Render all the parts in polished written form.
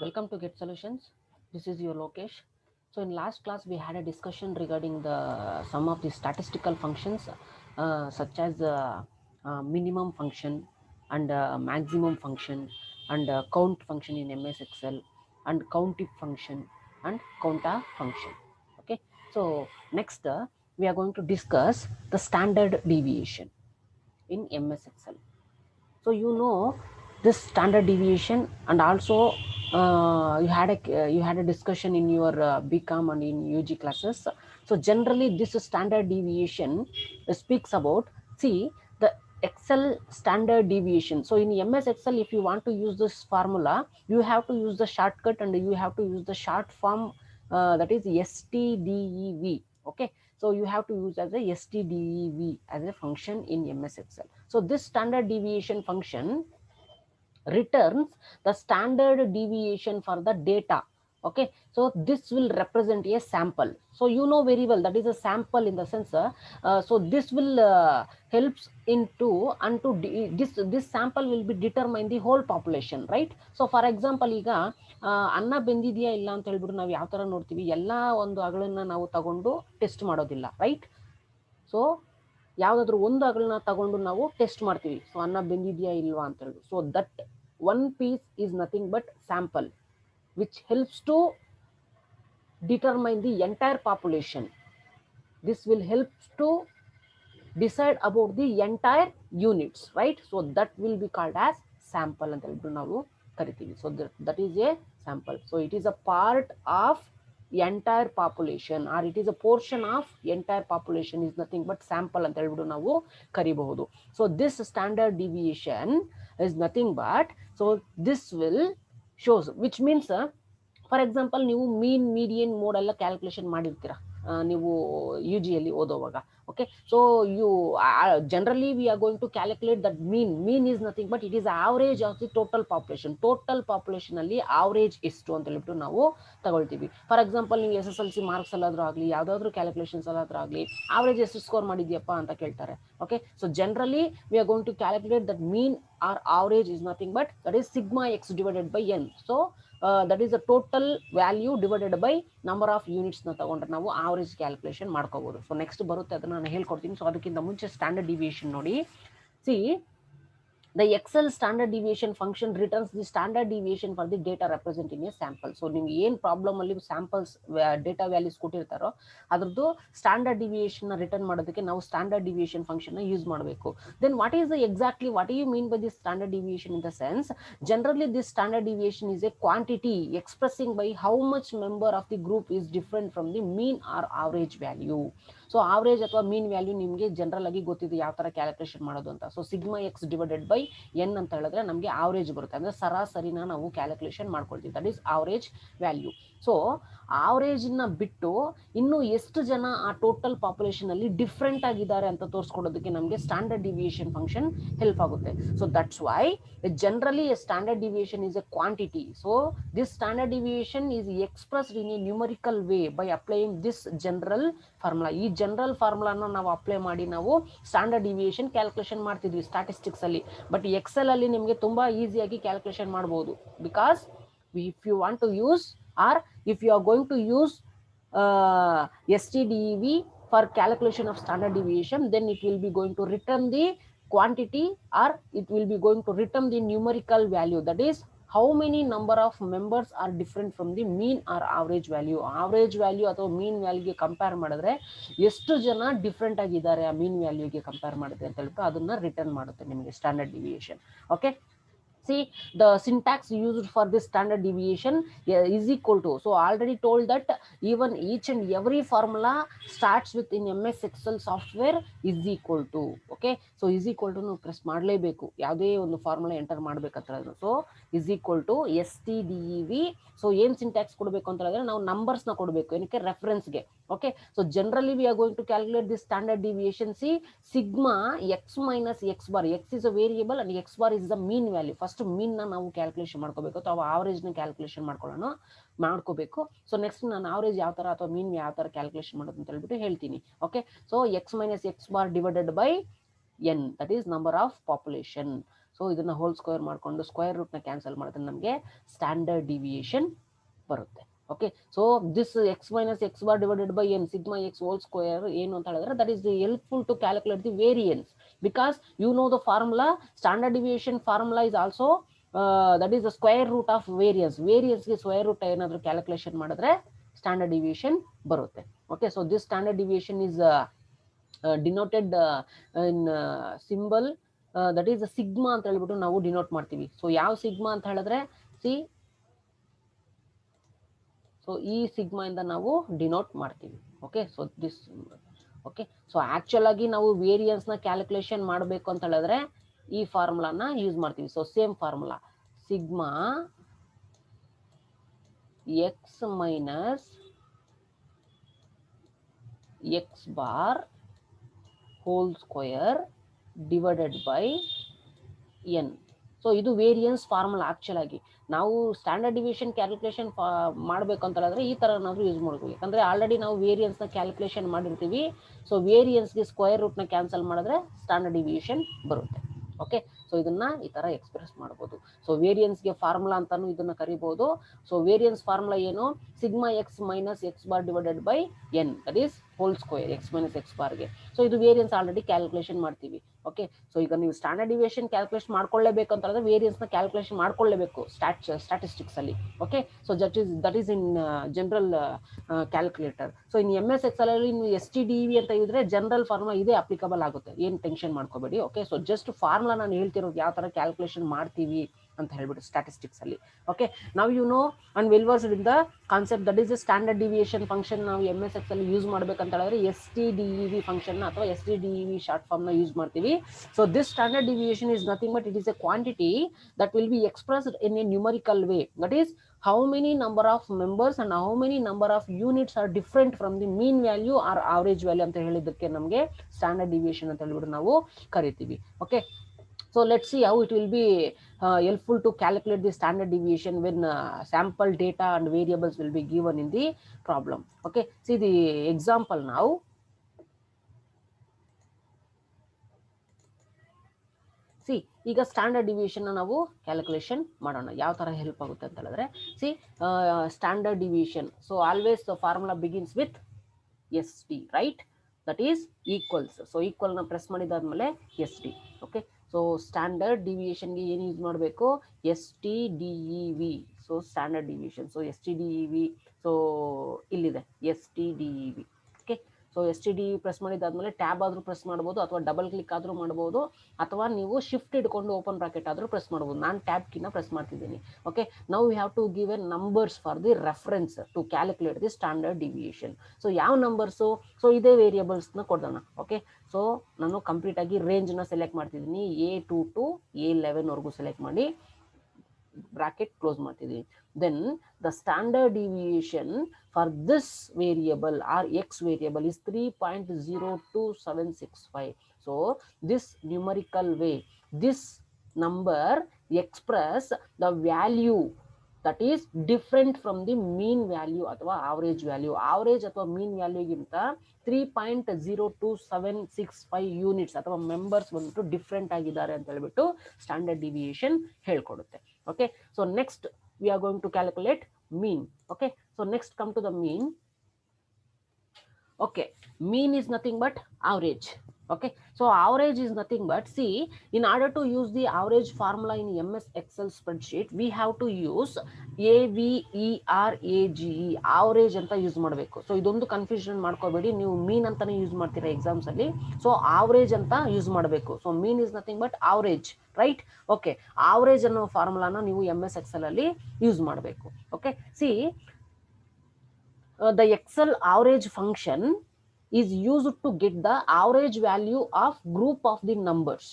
Welcome to Get Solutions. This is your Lokesh. So in last class we had a discussion regarding the some of the statistical functions such as minimum function and maximum function and count function in MS Excel and countif function and counta function. Okay. So next we are going to discuss the standard deviation in MS Excel. So you know this standard deviation, and also you had a discussion in your BCom and in UG classes. So generally, this standard deviation speaks about, see, the Excel standard deviation. So in MS Excel, if you want to use this formula, you have to use the shortcut and you have to use the short form, that is STDEV. Okay, so you have to use as a STDEV as a function in MS Excel. So this standard deviation function returns the standard deviation for the data. Okay, so this will represent a sample. So you know very well that is a sample in the sense, so this will helps into unto this sample will be determine the whole population, right? So for example, ಈಗ ಅನ್ನ ಬೆಂದಿದೆಯಾ ಇಲ್ಲ ಅಂತ ಹೇಳ್ಬಿಟ್ಟು ನಾವು ಯಾವ ತರ ನೋಡ್ತೀವಿ, ಎಲ್ಲಾ ಒಂದು ಅಗಳನ್ನ ನಾವು ತಗೊಂಡು ಟೆಸ್ಟ್ ಮಾಡೋದಿಲ್ಲ, ರೈಟ್? ಸೊ ಯಾವುದಾದ್ರೂ ಒಂದು ಅಗಳನ್ನ ತಗೊಂಡು ನಾವು ಟೆಸ್ಟ್ ಮಾಡ್ತೀವಿ, ಸೊ ಅನ್ನ ಬೆಂದಿದೆಯಾ ಇಲ್ವಾ ಅಂತ ಹೇಳಿ. So that one piece is nothing but sample which helps to determine the entire population. This will help to decide about the entire units, right? So that will be called as sample ಅಂತ ಹೇಳ್ಬಿಟ್ಟು ನಾವು ಕರಿತೀವಿ. So that is a sample. So it is a part of entire population, or it is a portion of entire population, is nothing but sample ಅಂತ ಹೇಳ್ಬಿಟ್ಟು ನಾವು ಕರಿಬಹುದು. So this standard deviation is nothing but, so this will shows, which means for example ನೀವು mean median mode ಎಲ್ಲ calculation ಮಾಡಿರ್ತೀರಾ ನೀವು ಯು ಜಿಯಲ್ಲಿ ಓದೋವಾಗ. Okay, so you generally we are going to calculate that mean is nothing but it is average of the total population ಅಲ್ಲಿ ಆವರೇಜ್ ಎಷ್ಟು ಅಂತ ಹೇಳ್ಬಿಟ್ಟು ನಾವು ತಗೊಳ್ತೀವಿ. ಫಾರ್ ಎಕ್ಸಾಂಪಲ್ ನೀವು SSLC ಮಾರ್ಕ್ಸ್ ಅಲ್ಲಾದ್ರೂ ಆಗಲಿ, ಯಾವ್ದಾದ್ರು ಕ್ಯಾಲ್ಕುಲೇಷನ್ಸ್ ಅಲ್ಲಾದ್ರೂ ಆಗಲಿ, ಆವರೇಜ್ ಎಷ್ಟು ಸ್ಕೋರ್ ಮಾಡಿದ್ಯಪ್ಪ ಅಂತ ಕೇಳ್ತಾರೆ. Okay, so generally we are going to calculate that mean or average is nothing but that is sigma X divided by N. So that is the total value divided by number of units ನ ತಗೊಂಡ್ರೆ ನಾವು average calculation ಮಾಡ್ಕೋಬಹುದು. So next ಬರುತ್ತೆ, ಅದನ್ನ ನಾನು ಹೇಳ್ಕೊಡ್ತೀನಿ. So ಅದಕ್ಕಿಂತ ಮುಂಚೆ ಸ್ಟ್ಯಾಂಡರ್ಡ್ ಡಿವಿಯೇಷನ್ ನೋಡಿ. See, the Excel standard deviation function returns the standard deviation for the data representing a sample. So ನಿಮ್ಗೆ ಏನು ಪ್ರಾಬ್ಲಮ್ ಅಲ್ಲಿ ಸ್ಯಾಂಪಲ್ಸ್ ಡೇಟಾ ವ್ಯಾಲ್ಯೂಸ್ ಕೊಟ್ಟಿರ್ತಾರೋ ಅದ್ರದ್ದು ಸ್ಟ್ಯಾಂಡರ್ಡ್ ಡಿವಿಯೇಷನ್ ರಿಟರ್ನ್ ಮಾಡೋದಕ್ಕೆ ನಾವು ಸ್ಟ್ಯಾಂಡರ್ಡ್ ಡಿವಿಯೇಷನ್ ಫಂಕ್ಷನ್ ಯೂಸ್ ಮಾಡಬೇಕು. Then what is the exactly what you mean by this standard deviation in the sense, generally this standard deviation is a quantity expressing by how much member of the group is different from the mean or average value. So average ಅಥವಾ ಮೀನ್ value ನಿಮಗೆ general ಆಗಿ ಗೊತ್ತಿದೆ ಯಾವ ತರ calculation ಮಾಡೋದು ಅಂತ. So sigma X divided by n ಅಂತ ಹೇಳಿದ್ರೆ ನಮಗೆ ಆವರೇಜ್ ಬರುತ್ತೆ, ಅಂದ್ರೆ ಸರಾಸರಿನ ನಾವು ಕ್ಯಾಲ್ಕುಲೇಷನ್ ಮಾಡ್ಕೊಳ್ತೀವಿ. That is average value. So average ನ ಬಿಟ್ಟು ಇನ್ನು ಎಷ್ಟು ಜನ ಆ ಟೋಟಲ್ ಪಾಪ್ಯುಲೇಷನ್ ಅಲ್ಲಿ ಡಿಫ್ರೆಂಟ್ ಆಗಿದ್ದಾರೆ ಅಂತ ತೋರಿಸ್ಕೊಡೋದಕ್ಕೆ ನಮಗೆ ಸ್ಟ್ಯಾಂಡರ್ಡ್ ಡಿವಿಯೇಷನ್ ಫಂಕ್ಷನ್ ಹೆಲ್ಪ್ ಆಗುತ್ತೆ. So that's why generally a standard deviation is a quantity. So this standard deviation is expressed in a numerical way by applying this general formula. ಈ general ಫಾರ್ಮುಲಾನ ನಾವು apply ಮಾಡಿ ನಾವು standard deviation calculation ಮಾಡ್ತಿದ್ವಿ statistics ಅಲ್ಲಿ. But Excel ಅಲ್ಲಿ ನಿಮಗೆ ತುಂಬಾ ಈಸಿಯಾಗಿ ಕ್ಯಾಲ್ಕುಲೇಷನ್ ಮಾಡಬಹುದು, because if you want to use or if you are going to use STDEV for calculation of standard deviation, then it will be going to return the quantity, or it will be going to return the numerical value, that is how many number of members are different from the mean or average value. Average value ಅಥವಾ mean value ಗೆ compare ಮಾಡಿದ್ರೆ ಎಷ್ಟು ಜನ different ಆಗಿದ್ದಾರೆ ಆ mean value ಗೆ compare ಮಾಡಿದ್ರೆ ಅಂತ ಹೇಳ್ಬಿಟ್ಟು ಅದನ್ನ ರಿಟರ್ನ್ ಮಾಡುತ್ತೆ ನಿಮಗೆ standard deviation. Okay, see the syntax used for this standard deviation is equal to, so already told that even each and every formula starts with in MS Excel software is equal to. okay, so is equal to press ಮಾಡಲೇಬೇಕು ಯಾವುದೇ ಒಂದು formula enter ಮಾಡಬೇಕಾದ್ರೆ. So is equal to STDEV. So ಏನ್ syntax ಕೊಡಬೇಕು ಅಂತ ಹೇಳಿದ್ರೆ ನಾವು numbers ನ ಕೊಡಬೇಕು, ಏನಕ್ಕೆ, ರೆಫರೆನ್ಸ್ಗೆ. Okay, so generally we are going to calculate this standard deviation. See, sigma X minus X bar, X is a variable and X bar is the mean value. First mean ನ ನಾವು calculation ಮಾಡ್ಕೋಬೇಕು ಅಥವಾ average ನ calculation ಮಾಡ್ಕೋಬೇಕು. So next ನಾನು average ಯಾವ ತರ ಅಥವಾ ಮೀನ್ ಯಾವ ತರ ಕ್ಯಾಲ್ಕುಲೇಷನ್ ಮಾಡೋದು ಅಂತ ಹೇಳ್ಬಿಟ್ಟು ಹೇಳ್ತೀನಿ. Okay, so X minus X bar divided by n, that is number of population. So ಇದನ್ನ ಹೋಲ್ ಸ್ಕ್ವೇರ್ ಮಾಡ್ಕೊಂಡು ಸ್ಕ್ವೇರ್ ರೂಟ್ನ ಕ್ಯಾನ್ಸಲ್ ಮಾಡಿದ್ರೆ ನಮಗೆ ಸ್ಟ್ಯಾಂಡರ್ಡ್ ಡಿವಿಯೇಷನ್ ಬರುತ್ತೆ. Okay, so this x minus x bar divided by n sigma x whole square ಏನು ಅಂತ ಹೇಳಿದ್ರೆ that is the helpful to calculate the variance because you know the formula, standard deviation formula is also that is the square root of variance. variance ಗೆ square root ಏನಾದರೂ calculation ಮಾಡಿದ್ರೆ standard deviation ಬರುತ್ತೆ. Okay, so this standard deviation is denoted in symbol that is sigma ಅಂತ ಹೇಳ್ಬಿಟ್ಟು ನಾವು denote ಮಾಡ್ತೀವಿ. So ಯಾವ sigma ಅಂತ ಹೇಳಿದ್ರೆ ಸಿ, ಸೊ ಈ ಸಿಗ್ಮಾ ಇಂದ ನಾವು ಡಿನೋಟ್ ಮಾಡ್ತೀವಿ. Okay, so this okay, so actual ಆಗಿ ನಾವು ವೇರಿಯನ್ಸ್ ನ ಕ್ಯಾಲ್ಕುಲೇಷನ್ ಮಾಡಬೇಕು ಅಂತ ಹೇಳಿದ್ರೆ ಈ ಫಾರ್ಮುಲಾನ ಯೂಸ್ ಮಾಡ್ತೀವಿ. So same formula sigma X minus X bar whole square divided by N. So ಇದು ವೇರಿಯನ್ಸ್ ಫಾರ್ಮುಲಾ. ಆಕ್ಚುಲ್ ಆಗಿ ನಾವು ಸ್ಟ್ಯಾಂಡರ್ಡ್ ಡಿವಿಯೇಷನ್ ಕ್ಯಾಲ್ಕುಲೇಷನ್ ಮಾಡಬೇಕು ಅಂತ ಹೇಳಿದ್ರೆ ಈ ತರ ನಾವು ಯೂಸ್ ಮಾಡ್ತೀವಿ. ಯಾಕಂದ್ರೆ ಆಲ್ರೆಡಿ ನಾವು ವೇರಿಯನ್ಸ್ ನ ಕ್ಯಾಲ್ಕುಲೇಷನ್ ಮಾಡಿರ್ತೀವಿ. ಸೊ ವೇರಿಯನ್ಸ್ಗೆ ಸ್ಕ್ವೇರ್ ರೂಟ್ ನ ಕ್ಯಾನ್ಸಲ್ ಮಾಡಿದ್ರೆ ಸ್ಟ್ಯಾಂಡರ್ಡ್ ಡಿವಿಯೇಷನ್ ಬರುತ್ತೆ. ಓಕೆ, ಸೊ ಇದನ್ನ ಈ ತರ ಎಕ್ಸ್ಪ್ರೆಸ್ ಮಾಡಬಹುದು. ಸೊ ವೇರಿಯನ್ಸ್ಗೆ ಫಾರ್ಮುಲಾ ಅಂತಾನು ಇದನ್ನ ಕರಿಬಹುದು. ಸೊ ವೇರಿಯನ್ಸ್ ಫಾರ್ಮುಲಾ ಏನು, sigma X minus X bar divided by N that is whole square X minus X ಬಾರ್ಗೆ. ಸೊ ಇದು ವೇರಿಯನ್ಸ್ ಆಲ್ರೆಡಿ ಕ್ಯಾಲ್ಕುಲೇಷನ್ ಮಾಡ್ತೀವಿ. ಓಕೆ, ಸೊ ಈಗ ನೀವು ಸ್ಟ್ಯಾಂಡರ್ಡ್ ಡಿವಿಯೇಷನ್ ಕ್ಯಾಲ್ಕುಲೇಷನ್ ಮಾಡ್ಕೊಳ್ಳೇಬೇಕು ಅಂತ ಹೇಳಿದ್ರೆ ವೇರಿಯನ್ಸ್ ನ ಕ್ಯಾಲ್ಕುಲೇಷನ್ ಮಾಡ್ಕೊಳ್ಳೇಬೇಕು ಸ್ಟ್ಯಾಟಿಸ್ಟಿಕ್ಸ್ ಅಲ್ಲಿ. Okay, so that is in general calculator. So in MS Excel ಅಲ್ಲಿ ನೀವು STDV ಅಂತ ಇದ್ರೆ ಜನರಲ್ ಫಾರ್ಮುಲಾ ಇದೇ ಅಪ್ಲಿಕಬಲ್ ಆಗುತ್ತೆ, ಏನು ಟೆನ್ಷನ್ ಮಾಡ್ಕೋಬೇಡಿ. ಓಕೆ, ಸೊ ಜಸ್ಟ್ ಫಾರ್ಮುಲಾ ನಾನು ಹೇಳ್ತಿರೋದು ಯಾವ ತರ ಕ್ಯಾಲ್ಕುಲೇಷನ್ ಮಾಡ್ತೀವಿ ಅಂತ ಹೇಳ್ಬಿಟ್ಟು ಸ್ಟ್ಯಾಟಿಸ್ಟಿಕ್ಸ್ ಅಲ್ಲಿ. ಓಕೆ, ನಾವು you know and well versed in the concept that is standard deviation function. ನಾವು MS Excel ಅಲ್ಲಿ ಯೂಸ್ ಮಾಡ್ಬೇಕಂತ ಹೇಳಿದ್ರೆ STDEV ಫಂಕ್ಷನ್ ಅಥವಾ STDEV ಶಾರ್ಟ್ ಫಾರ್ಮ್ ನ ಯೂಸ್ ಮಾಡ್ತೀವಿ. So this standard deviation is nothing but it is a quantity that will be expressed in a numerical way, that is how many number of members and how many number of units are different from the mean value or average value ಅಂತ ಹೇಳಿದ್ದಕ್ಕೆ ನಮಗೆ standard deviation ಅಂತ ಹೇಳ್ಬಿಟ್ಟು ನಾವು ಕರಿತೀವಿ. Okay, so let's see how it will be helpful to calculate the standard deviation when sample data and variables will be given in the problem. Okay, see the example now. See, ಈಗ standard deviation ನಾವು calculation ಮಾಡೋಣ. ಯಾವ ತರ help ಆಗುತ್ತೆ ಅಂತ ಹೇಳಿದ್ರೆ see, standard deviation. So always formula begins with ST, right? That is equals. So equal ನ press ಮಾಡಿದಾದ್ಮೇಲೆ ST. ಓಕೆ, ಸೊ ಸ್ಟ್ಯಾಂಡರ್ಡ್ ಡಿವಿಯೇಷನ್ಗೆ ಏನು ಯೂಸ್ ಮಾಡಬೇಕು, STDEV. So standard deviation, so STDEV. So ಇಲ್ಲಿದೆ STDEV. Okay, so STDEV press ಮಾಡಿದಾದ್ಮೇಲೆ tab ಆದ್ರೂ press ಮಾಡ್ಬೋದು ಅಥವಾ ಡಬಲ್ ಕ್ಲಿಕ್ ಆದ್ರೂ ಮಾಡ್ಬೋದು ಅಥವಾ ನೀವು ಶಿಫ್ಟ್ ಇಟ್ಕೊಂಡು ಓಪನ್ ಬ್ರಾಕೆಟ್ ಆದ್ರೂ ಪ್ರೆಸ್ ಮಾಡ್ಬೋದು. ನಾನು ಟ್ಯಾಬ್ ಕೀನ ಪ್ರೆಸ್ ಮಾಡ್ತಿದ್ದೀನಿ. Okay, now we have to give a numbers for the reference to calculate the standard deviation. So ಯಾವ ನಂಬರ್ಸು, ಸೊ ಇದೇ ವೇರಿಯಬಲ್ಸ್ನ ಕೊಡೋಣ. ಓಕೆ, ಸೊ ನಾನು ಕಂಪ್ಲೀಟ್ ಆಗಿ ರೇಂಜ್ನ ಸೆಲೆಕ್ಟ್ ಮಾಡ್ತಿದ್ದೀನಿ. A2 to A11 ವರೆಗೂ ಸೆಲೆಕ್ಟ್ ಮಾಡಿ ಬ್ರಾಕೆಟ್ ಕ್ಲೋಸ್ ಮಾಡ್ತಿದ್ದೀನಿ. Then the standard deviation for this variable or x variable is 3.02765. So this numerical way, this number express the value that is different from the mean value ಅಥವಾ average value. average ಅಥವಾ mean value ಗಿಂತ 3.02765 units ಅಥವಾ members ಬಂದ್ಬಿಟ್ಟು different ಆಗಿದ್ದಾರೆ ಅಂತ ಹೇಳ್ಬಿಟ್ಟು standard deviation ಹೇಳ್ಕೊಡುತ್ತೆ. Okay, so next we are going to calculate mean. Okay, so next come to the mean. Okay, mean is nothing but average. Okay, so average is nothing but, see, in order to use the average formula in MS Excel spreadsheet, we have to use AVERAGE, average ಅಂತ use ಮಾಡಬೇಕು. So ಇದೊಂದು confusion ಮಾಡ್ಕೋಬೇಡಿ, ನೀವು ಮೀನ್ ಅಂತಾನೆ use ಮಾಡ್ತೀರಾ exams ಅಲ್ಲಿ. So average ಅಂತ use ಮಾಡಬೇಕು. So mean is nothing but average, right? Okay, average ಅನ್ನೋ ಫಾರ್ಮುಲಾನ ನೀವು MS Excel ಅಲ್ಲಿ ಯೂಸ್ ಮಾಡಬೇಕು. Okay, C, the Excel average function is used to get the average value of group of the numbers.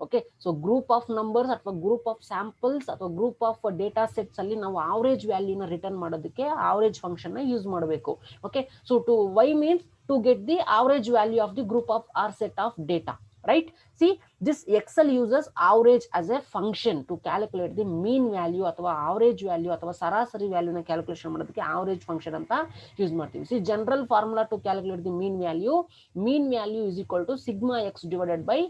Okay, so group of numbers ಅಥವಾ group of samples ಅಥವಾ group of data sets ಅಲ್ಲಿ ನಾವು average value ನ return ಮಾಡೋದಕ್ಕೆ average function ನ use ಮಾಡಬೇಕು. Okay, so to y means to get the average value of the group of or set of data, right? See, this Excel uses average as a function to calculate the mean value ಅಥವಾ average value ಅಥವಾ ಸರಾಸರಿ value ನ calculation ಮಾಡೋದಕ್ಕೆ average function ಅಂತ use ಮಾಡ್ತೀವಿ. See, general formula to calculate the mean value is equal to sigma x divided by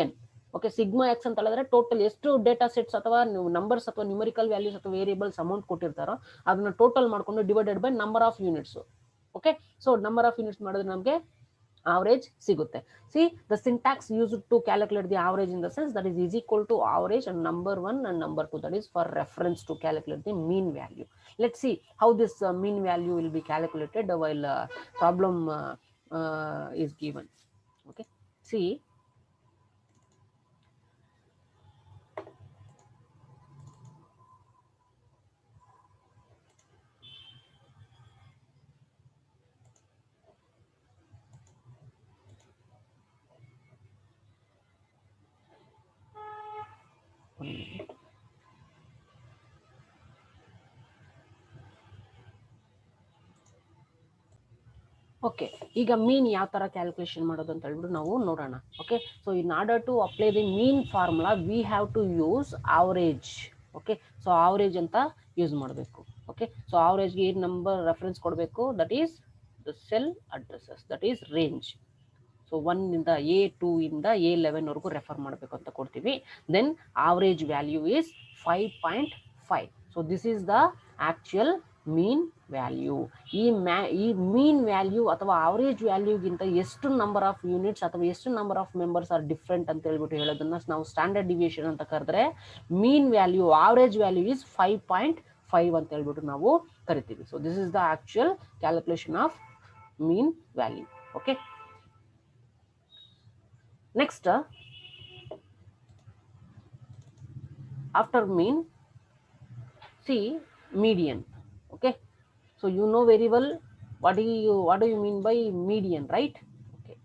n. Okay, sigma X ಅಂತ ಹೇಳಿದ್ರೆ total ಎಷ್ಟು ಡೇಟಾ ಸೆಟ್ಸ್ ಅಥವಾ ನಂಬರ್ಸ್ ಅಥವಾ ನ್ಯೂಮರಿಕಲ್ ವ್ಯಾಲ್ಯೂಸ್ ಅಥವಾ ವೇರಿಯಬಲ್ಸ್ ಅಮೌಂಟ್ ಕೊಟ್ಟಿರ್ತಾರೋ ಅದನ್ನ ಟೋಟಲ್ ಮಾಡ್ಕೊಂಡು divided by number of units. Okay, so number of units ಮಾಡಿದ್ರೆ ನಮಗೆ average ಸಿಗುತ್ತೆ. See, the syntax used to calculate the average in the sense that is equal to average and number 1 and number 2, that is for reference to calculate the mean value. Let's see how this mean value will be calculated while problem is given. Okay, see, okay, ಈಗ ಮೀನ್ ಯಾವ ತರ calculation ಮಾಡೋದು ಅಂತ ಹೇಳ್ಬಿಟ್ಟು ನಾವು ನೋಡೋಣ. Okay, so in order to apply the mean formula we have to use average. Okay, so average ಅಂತ use ಮಾಡಬೇಕು. ಓಕೆ, ಸೊ ಆವರೇಜ್ಗೆ ಏನು ನಂಬರ್ ರೆಫರೆನ್ಸ್ ಕೊಡಬೇಕು, that is the cell addresses, that is range. So 1 ಇಂದ A2 ಇಂದ A11 ವರೆಗೂ refer ಮಾಡಬೇಕು ಅಂತ ಕೊಡ್ತೀವಿ. Then average value is 5.5. So this is the actual mean value. ಈ ಮೀನ್ ವ್ಯಾಲ್ಯೂ ಅಥವಾ ಆವರೇಜ್ ವ್ಯಾಲ್ಯೂಗಿಂತ ಎಷ್ಟು ನಂಬರ್ ಆಫ್ ಯೂನಿಟ್ಸ್ ಅಥವಾ ಎಷ್ಟು number of members are different ಅಂತ ಹೇಳ್ಬಿಟ್ಟು ಹೇಳೋದನ್ನ ನಾವು ಸ್ಟ್ಯಾಂಡರ್ಡ್ ಡಿವಿಯೇಷನ್ ಅಂತ ಕರೆದ್ರೆ, ಮೀನ್ ವ್ಯಾಲ್ಯೂ ಆವರೇಜ್ ವ್ಯಾಲ್ಯೂ ಇಸ್ 5.5 ಅಂತ ಹೇಳ್ಬಿಟ್ಟು ನಾವು ಕರಿತೀವಿ. So this is the actual calculation of mean value. Okay, next after mean, see median. Okay, so you know very well what do you mean by median, right? Okay,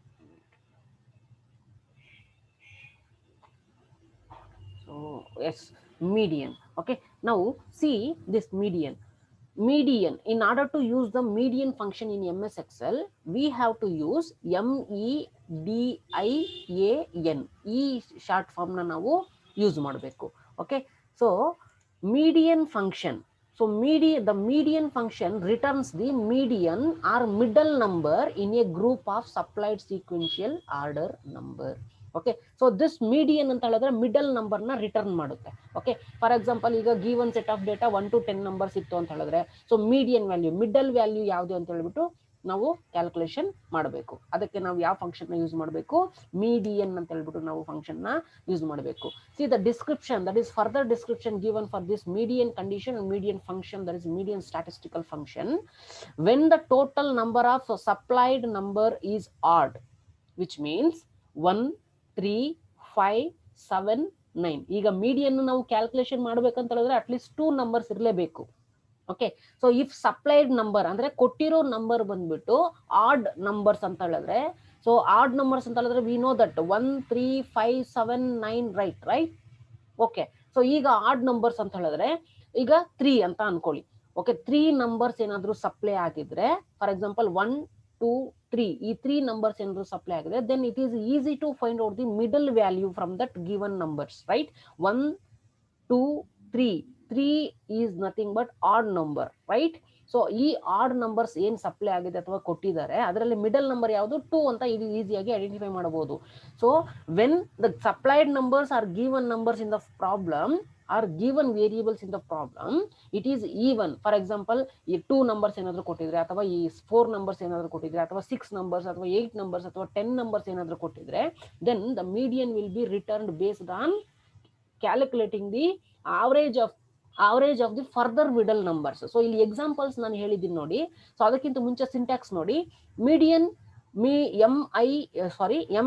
so yes, median. Okay, now see this median. In order to use the median function in MS Excel, we have to use MEDIAN. ಈ short form ನ ನಾವು use ಮಾಡಬೇಕು. Okay, so median function. So the median function returns the median or middle number in a group of supplied sequential order number. Okay, so this median ಅಂತ ಹೇಳಿದ್ರೆ middle number ನ return ಮಾಡುತ್ತೆ. Okay, for example ಈಗ given set of data 1 to 10 numbers ಇತ್ತು ಅಂತ ಹೇಳಿದ್ರೆ, so median value, middle value ಯಾವುದು ಅಂತ ಹೇಳ್ಬಿಟ್ಟು ನಾವು ಕ್ಯಾಲ್ಕುಲೇಷನ್ ಮಾಡಬೇಕು. ಅದಕ್ಕೆ ನಾವು ಯಾವ ಫಂಕ್ಷನ್ ನ ಯೂಸ್ ಮಾಡಬೇಕು, ಮೀಡಿಯನ್ ಅಂತ ಹೇಳ್ಬಿಟ್ಟು ನಾವು ಫಂಕ್ಷನ್ ನ ಯೂಸ್ ಮಾಡಬೇಕು. C the description, that is further description given for this median condition and median function, that is median statistical function. When the total number of supplied number is odd, which means 1, 3, 5, 7, 9. ಈಗ median ನಾವು calculation ಮಾಡ್ಬೇಕಂತ ಹೇಳಿದ್ರೆ at least 2 numbers ಇರಲೇಬೇಕು. Okay, so if supplied number ಅಂದ್ರೆ ಕೊಟ್ಟಿರೋ number ಬಂದ್ಬಿಟ್ಟು add numbers ಅಂತ ಹೇಳಿದ್ರೆ, ಸೊ ಆಡ್ ನಂಬರ್ಸ್ ಅಂತ ಹೇಳಿದ್ರೆ we know that 1, 3, 5, 7, 9, right. Okay, so ಈಗ ಆಡ್ ನಂಬರ್ಸ್ ಅಂತ ಹೇಳಿದ್ರೆ ಈಗ 3 ಅಂತ ಅನ್ಕೊಳ್ಳಿ. ಓಕೆ, 3 ನಂಬರ್ಸ್ ಏನಾದ್ರು ಸಪ್ಲೈ ಆಗಿದ್ರೆ, ಫಾರ್ ಎಕ್ಸಾಂಪಲ್ 1, 2, 3, ಈ 3 ನಂಬರ್ಸ್ ಏನಾದ್ರು ಸಪ್ಲೈ ಆಗಿದೆ, then it is easy to find out the middle value from that given numbers, right? 1, 2, 3 is nothing but odd number, right? So ಈ ಆಡ್ ನಂಬರ್ಸ್ ಏನ್ ಸಪ್ಲೈ ಆಗಿದೆ ಅಥವಾ ಕೊಟ್ಟಿದ್ದಾರೆ ಅದರಲ್ಲಿ ಮಿಡಲ್ ನಂಬರ್ ಯಾವುದು 2 ಅಂತ ಇದು ಈಸಿಯಾಗಿ ಐಡೆಂಟಿಫೈ ಮಾಡಬಹುದು. So when the supplied numbers are given numbers in the problem are given variables in the problem, it is even. For example ಈ 2 ನಂಬರ್ಸ್ ಏನಾದ್ರು ಕೊಟ್ಟಿದ್ರೆ ಅಥವಾ ಈ 4 ನಂಬರ್ಸ್ ಏನಾದ್ರು ಕೊಟ್ಟಿದ್ರೆ ಅಥವಾ 6 ನಂಬರ್ಸ್ ಅಥವಾ 8 ನಂಬರ್ಸ್ ಅಥವಾ 10 ನಂಬರ್ಸ್ ಏನಾದ್ರು ಕೊಟ್ಟಿದ್ರೆ, then the median will be returned based on calculating the average of the further middle numbers. So ಇಲ್ಲಿ ಎಕ್ಸಾಂಪಲ್ಸ್ ನಾನು ಹೇಳಿದ್ದೀನಿ ನೋಡಿ. ಸೊ ಅದಕ್ಕಿಂತ ಮುಂಚೆ ಸಿಂಟ್ಯಾಕ್ಸ್ ನೋಡಿ. ಮೀಡಿಯನ್ MEDIAN,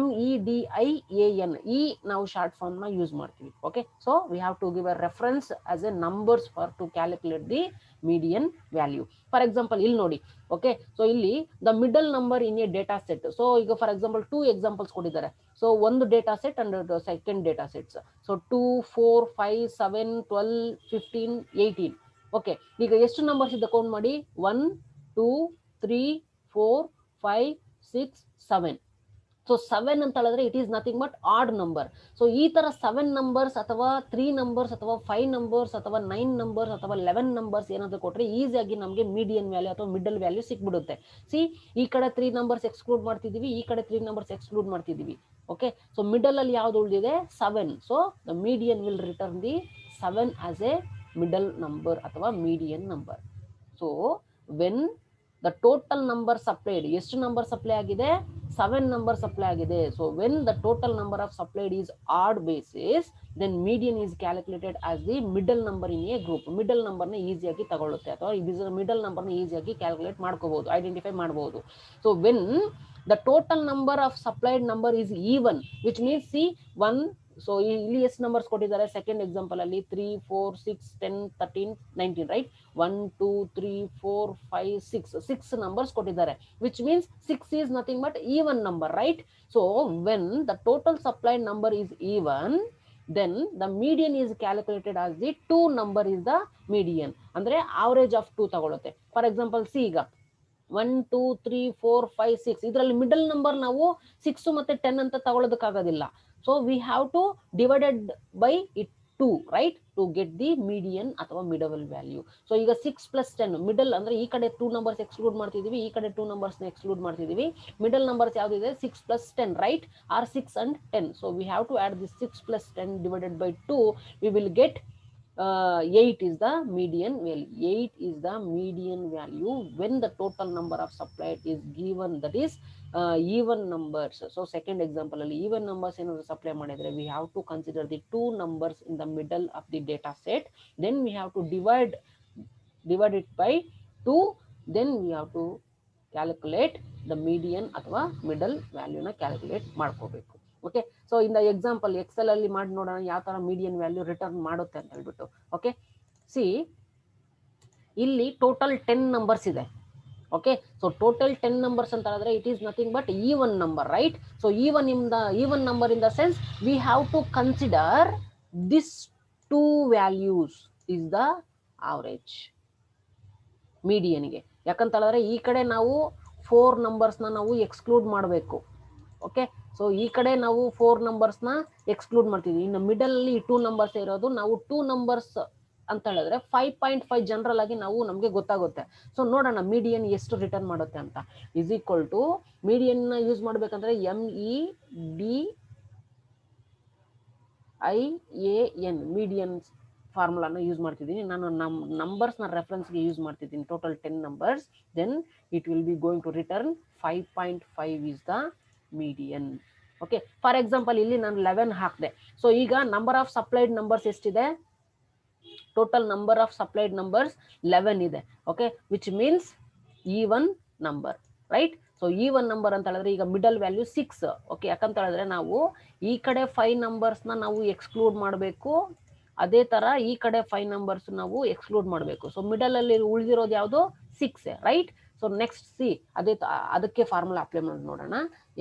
ಈ ನಾವು ಶಾರ್ಟ್ ಫಾರ್ಮ್ ನ ಯೂಸ್ ಮಾಡ್ತೀವಿ. Okay, so we have to give a reference as a numbers for to calculate the median value. For example ಇಲ್ಲಿ ನೋಡಿ. ಓಕೆ, ಸೊ ಇಲ್ಲಿ the middle number in a data set. So ಈಗ for example 2 examples ಕೊಟ್ಟಿದ್ದಾರೆ. So ಒಂದು data set and second data sets. So 2, 4, 5, 7, 12, 15, 18. Okay, ಈಗ ಎಷ್ಟು numbers ಇದೆ count ಮಾಡಿ. 1, 2, 3, 4, 5, 6, 7. ಸೊ 7 ಅಂತ ಹೇಳಿದ್ರೆ it is nothing but odd number. So ಈ ತರ 7 ನಂಬರ್ಸ್ ಅಥವಾ 3 ನಂಬರ್ಸ್ ಅಥವಾ 5 ನಂಬರ್ಸ್ ಅಥವಾ 9 ನಂಬರ್ಸ್ ಅಥವಾ 11 ನಂಬರ್ಸ್ ಏನಾದ್ರು ಕೊಟ್ರೆ ಈಸಿಯಾಗಿ ನಮಗೆ ಮೀಡಿಯನ್ ವ್ಯಾಲ್ಯೂ ಅಥವಾ ಮಿಡಲ್ ವ್ಯಾಲ್ಯೂ ಸಿಕ್ಬಿಡುತ್ತೆ. ಸಿ, ಈ ಕಡೆ 3 ನಂಬರ್ಸ್ ಎಕ್ಸ್ಕ್ಲೂಡ್ ಮಾಡ್ತಿದೀವಿ, ಈ ಕಡೆ 3 ನಂಬರ್ಸ್ ಎಕ್ಸ್ಕ್ಲೂಡ್ ಮಾಡ್ತಿದೀವಿ. ಓಕೆ, ಸೊ ಮಿಡಲ್ ಅಲ್ಲಿ ಯಾವ್ದು ಉಳಿದಿದೆ 7. So the median will return the 7 as a middle number ಅಥವಾ median number. So when the total number supplied, ಎಷ್ಟು ನಂಬರ್ ಸಪ್ಲೈ ಆಗಿದೆ 7 ನಂಬರ್ ಸಪ್ಲೈ ಆಗಿದೆ. So when the total number of supplied is odd basis, then median is calculated as the middle number in A group. Middle ನಂಬರ್ನ ಈಸಿಯಾಗಿ ತಗೊಳುತ್ತೆ ಅಥವಾ middle ನಂಬರ್ನ ಈಸಿಯಾಗಿ calculate ಮಾಡ್ಕೋಬಹುದು, ಐಡೆಂಟಿಫೈ ಮಾಡಬಹುದು. So when the total number of supplied number is even, which means see 1. So ಇಲ್ಲಿ ಎಷ್ಟು ನಂಬರ್ಸ್ ಕೊಟ್ಟಿದ್ದಾರೆ ಸೆಕೆಂಡ್ ಎಕ್ಸಾಂಪಲ್ ಅಲ್ಲಿ 3 4 6 10 13 19, ರೈಟ್? 1 2 3 4 5 6 ನಂಬರ್ಸ್ ಕೊಟ್ಟಿದ್ದಾರೆ, which means 6 is nothing but even number, right? So when the total supplied number is even, then the median is calculated as the 2 number is the median, ಅಂದ್ರೆ average of 2 ತಗೊಳುತ್ತೆ. For example C, ಈಗ 1 2 3 4 5 6 ಇದರಲ್ಲಿ middle number ನಾವು 6 ಮತ್ತೆ 10 ಅಂತ ತಗೊಳ್ಳೋದಕ್ಕಾಗೋದಿಲ್ಲ. So we have to divided by it 2, right, to get the median ಅಥವಾ middle value. So ಈಗ 6 + 10 ಮಿಡಲ್ ಅಂದ್ರೆ ಈ ಕಡೆ 2 ನಂಬರ್ಸ್ ಎಕ್ಸ್ಕ್ಲೂಡ್ ಮಾಡ್ತಿದೀವಿ, ಈ ಕಡೆ 2 ನಂಬರ್ಸ್ ಎಕ್ಸ್ಕ್ಲೂಡ್ ಮಾಡ್ತಿದೀವಿ. ಮಿಡಲ್ ನಂಬರ್ಸ್ ಯಾವ್ದಿದೆ 6 + 10, right, or 6 and 10. So we have to add this 6 + 10 divided by 2. We will get 8 is the median value. 8 is the median value when the total number of supplied is given, that is even numbers. So second example ಅಲ್ಲಿ even numbers ಏನಾದ್ರು supply ಮಾಡಿದ್ರೆ we have to consider the 2 numbers in the middle of the data set. Then we have to divide it by 2. Then we have to calculate the median ಅಥವಾ middle value ನ calculate ಮಾಡ್ಕೋಬೇಕು. Okay, so in the example Excel ಅಲ್ಲಿ ಮಾಡಿ ನೋಡೋಣ ಯಾವ ತರ median value return ಮಾಡುತ್ತೆ ಅಂತ ಹೇಳ್ಬಿಟ್ಟು. ಓಕೆ, ಸಿ ಇಲ್ಲಿ ಟೋಟಲ್ 10 ನಂಬರ್ಸ್ ಇದೆ. ಓಕೆ, ಸೊ ಟೋಟಲ್ 10 ನಂಬರ್ಸ್ ಅಂತ ಹೇಳಿದ್ರೆ it is nothing but even number, right? So even number in the sense we have to consider this 2 values is the average ಮೀಡಿಯನ್ಗೆ. ಯಾಕಂತ ಹೇಳಿದ್ರೆ ಈ ಕಡೆ ನಾವು 4 ನಂಬರ್ಸ್ನ ನಾವು ಎಕ್ಸ್ಕ್ಲೂಡ್ ಮಾಡಬೇಕು. ಓಕೆ, ಸೊ ಈ ಕಡೆ ನಾವು 4 ನಂಬರ್ಸ್ನ ಎಕ್ಸ್ಕ್ಲೂಡ್ ಮಾಡ್ತಿದ್ವಿ. ಇನ್ನು ಮಿಡಲ್ ಅಲ್ಲಿ 2 ನಂಬರ್ಸ್ ಇರೋದು. ನಾವು 2 ನಂಬರ್ಸ್ ಅಂತ ಹೇಳಿದ್ರೆ 5.5 ಜನರಲ್ ಆಗಿ ನಮಗೆ ಗೊತ್ತಾಗುತ್ತೆ. ಸೊ ನೋಡೋಣ ಮೀಡಿಯನ್ ಎಷ್ಟು ರಿಟರ್ನ್ ಮಾಡುತ್ತೆ ಅಂತ. Is equal to median use ಮಾಡ್ಬೇಕಂದ್ರೆ MEDIAN ಮೀಡಿಯನ್ ಫಾರ್ಮುಲಾನ ಯೂಸ್ ಮಾಡ್ತಿದ್ದೀನಿ ನಾನು. ನಂಬರ್ಸ್ನ ರೆಫರೆನ್ಸ್ಗೆ ಯೂಸ್ ಮಾಡ್ತಿದ್ದೀನಿ. Total 10 numbers, then it will be going to return 5.5 is the median. Okay, for example ಇಲ್ಲಿ ನಾನು 11 ಹಾಕಿದೆ. ಸೊ ಈಗ ನಂಬರ್ ಆಫ್ ಸಪ್ಲೈಡ್ ನಂಬರ್ಸ್ ಎಷ್ಟಿದೆ? Total number of supplied numbers 11 ಇದೆ. Okay, which means even number, right? So even number ಅಂತ ಹೇಳಿದ್ರೆ ಈಗ middle value 6. Okay, ಯಾಕಂತ ಹೇಳಿದ್ರೆ ನಾವು ಈ ಕಡೆ 5 ನಂಬರ್ಸ್ನ ನಾವು ಎಕ್ಸ್ಕ್ಲೂಡ್ ಮಾಡಬೇಕು, ಅದೇ ತರ ಈ ಕಡೆ 5 ನಂಬರ್ಸ್ ನಾವು ಎಕ್ಸ್ಕ್ಲೂಡ್ ಮಾಡಬೇಕು. ಸೊ ಮಿಡಲ್ ಅಲ್ಲಿ ಉಳಿದಿರೋದು ಯಾವುದು 6, ರೈಟ್? ಸೊ ನೆಕ್ಸ್ಟ್ ಸಿ ಅದಕ್ಕೆ ಫಾರ್ಮುಲಾ ಅಪ್ಲೈ ಮಾಡಿ ನೋಡೋಣ.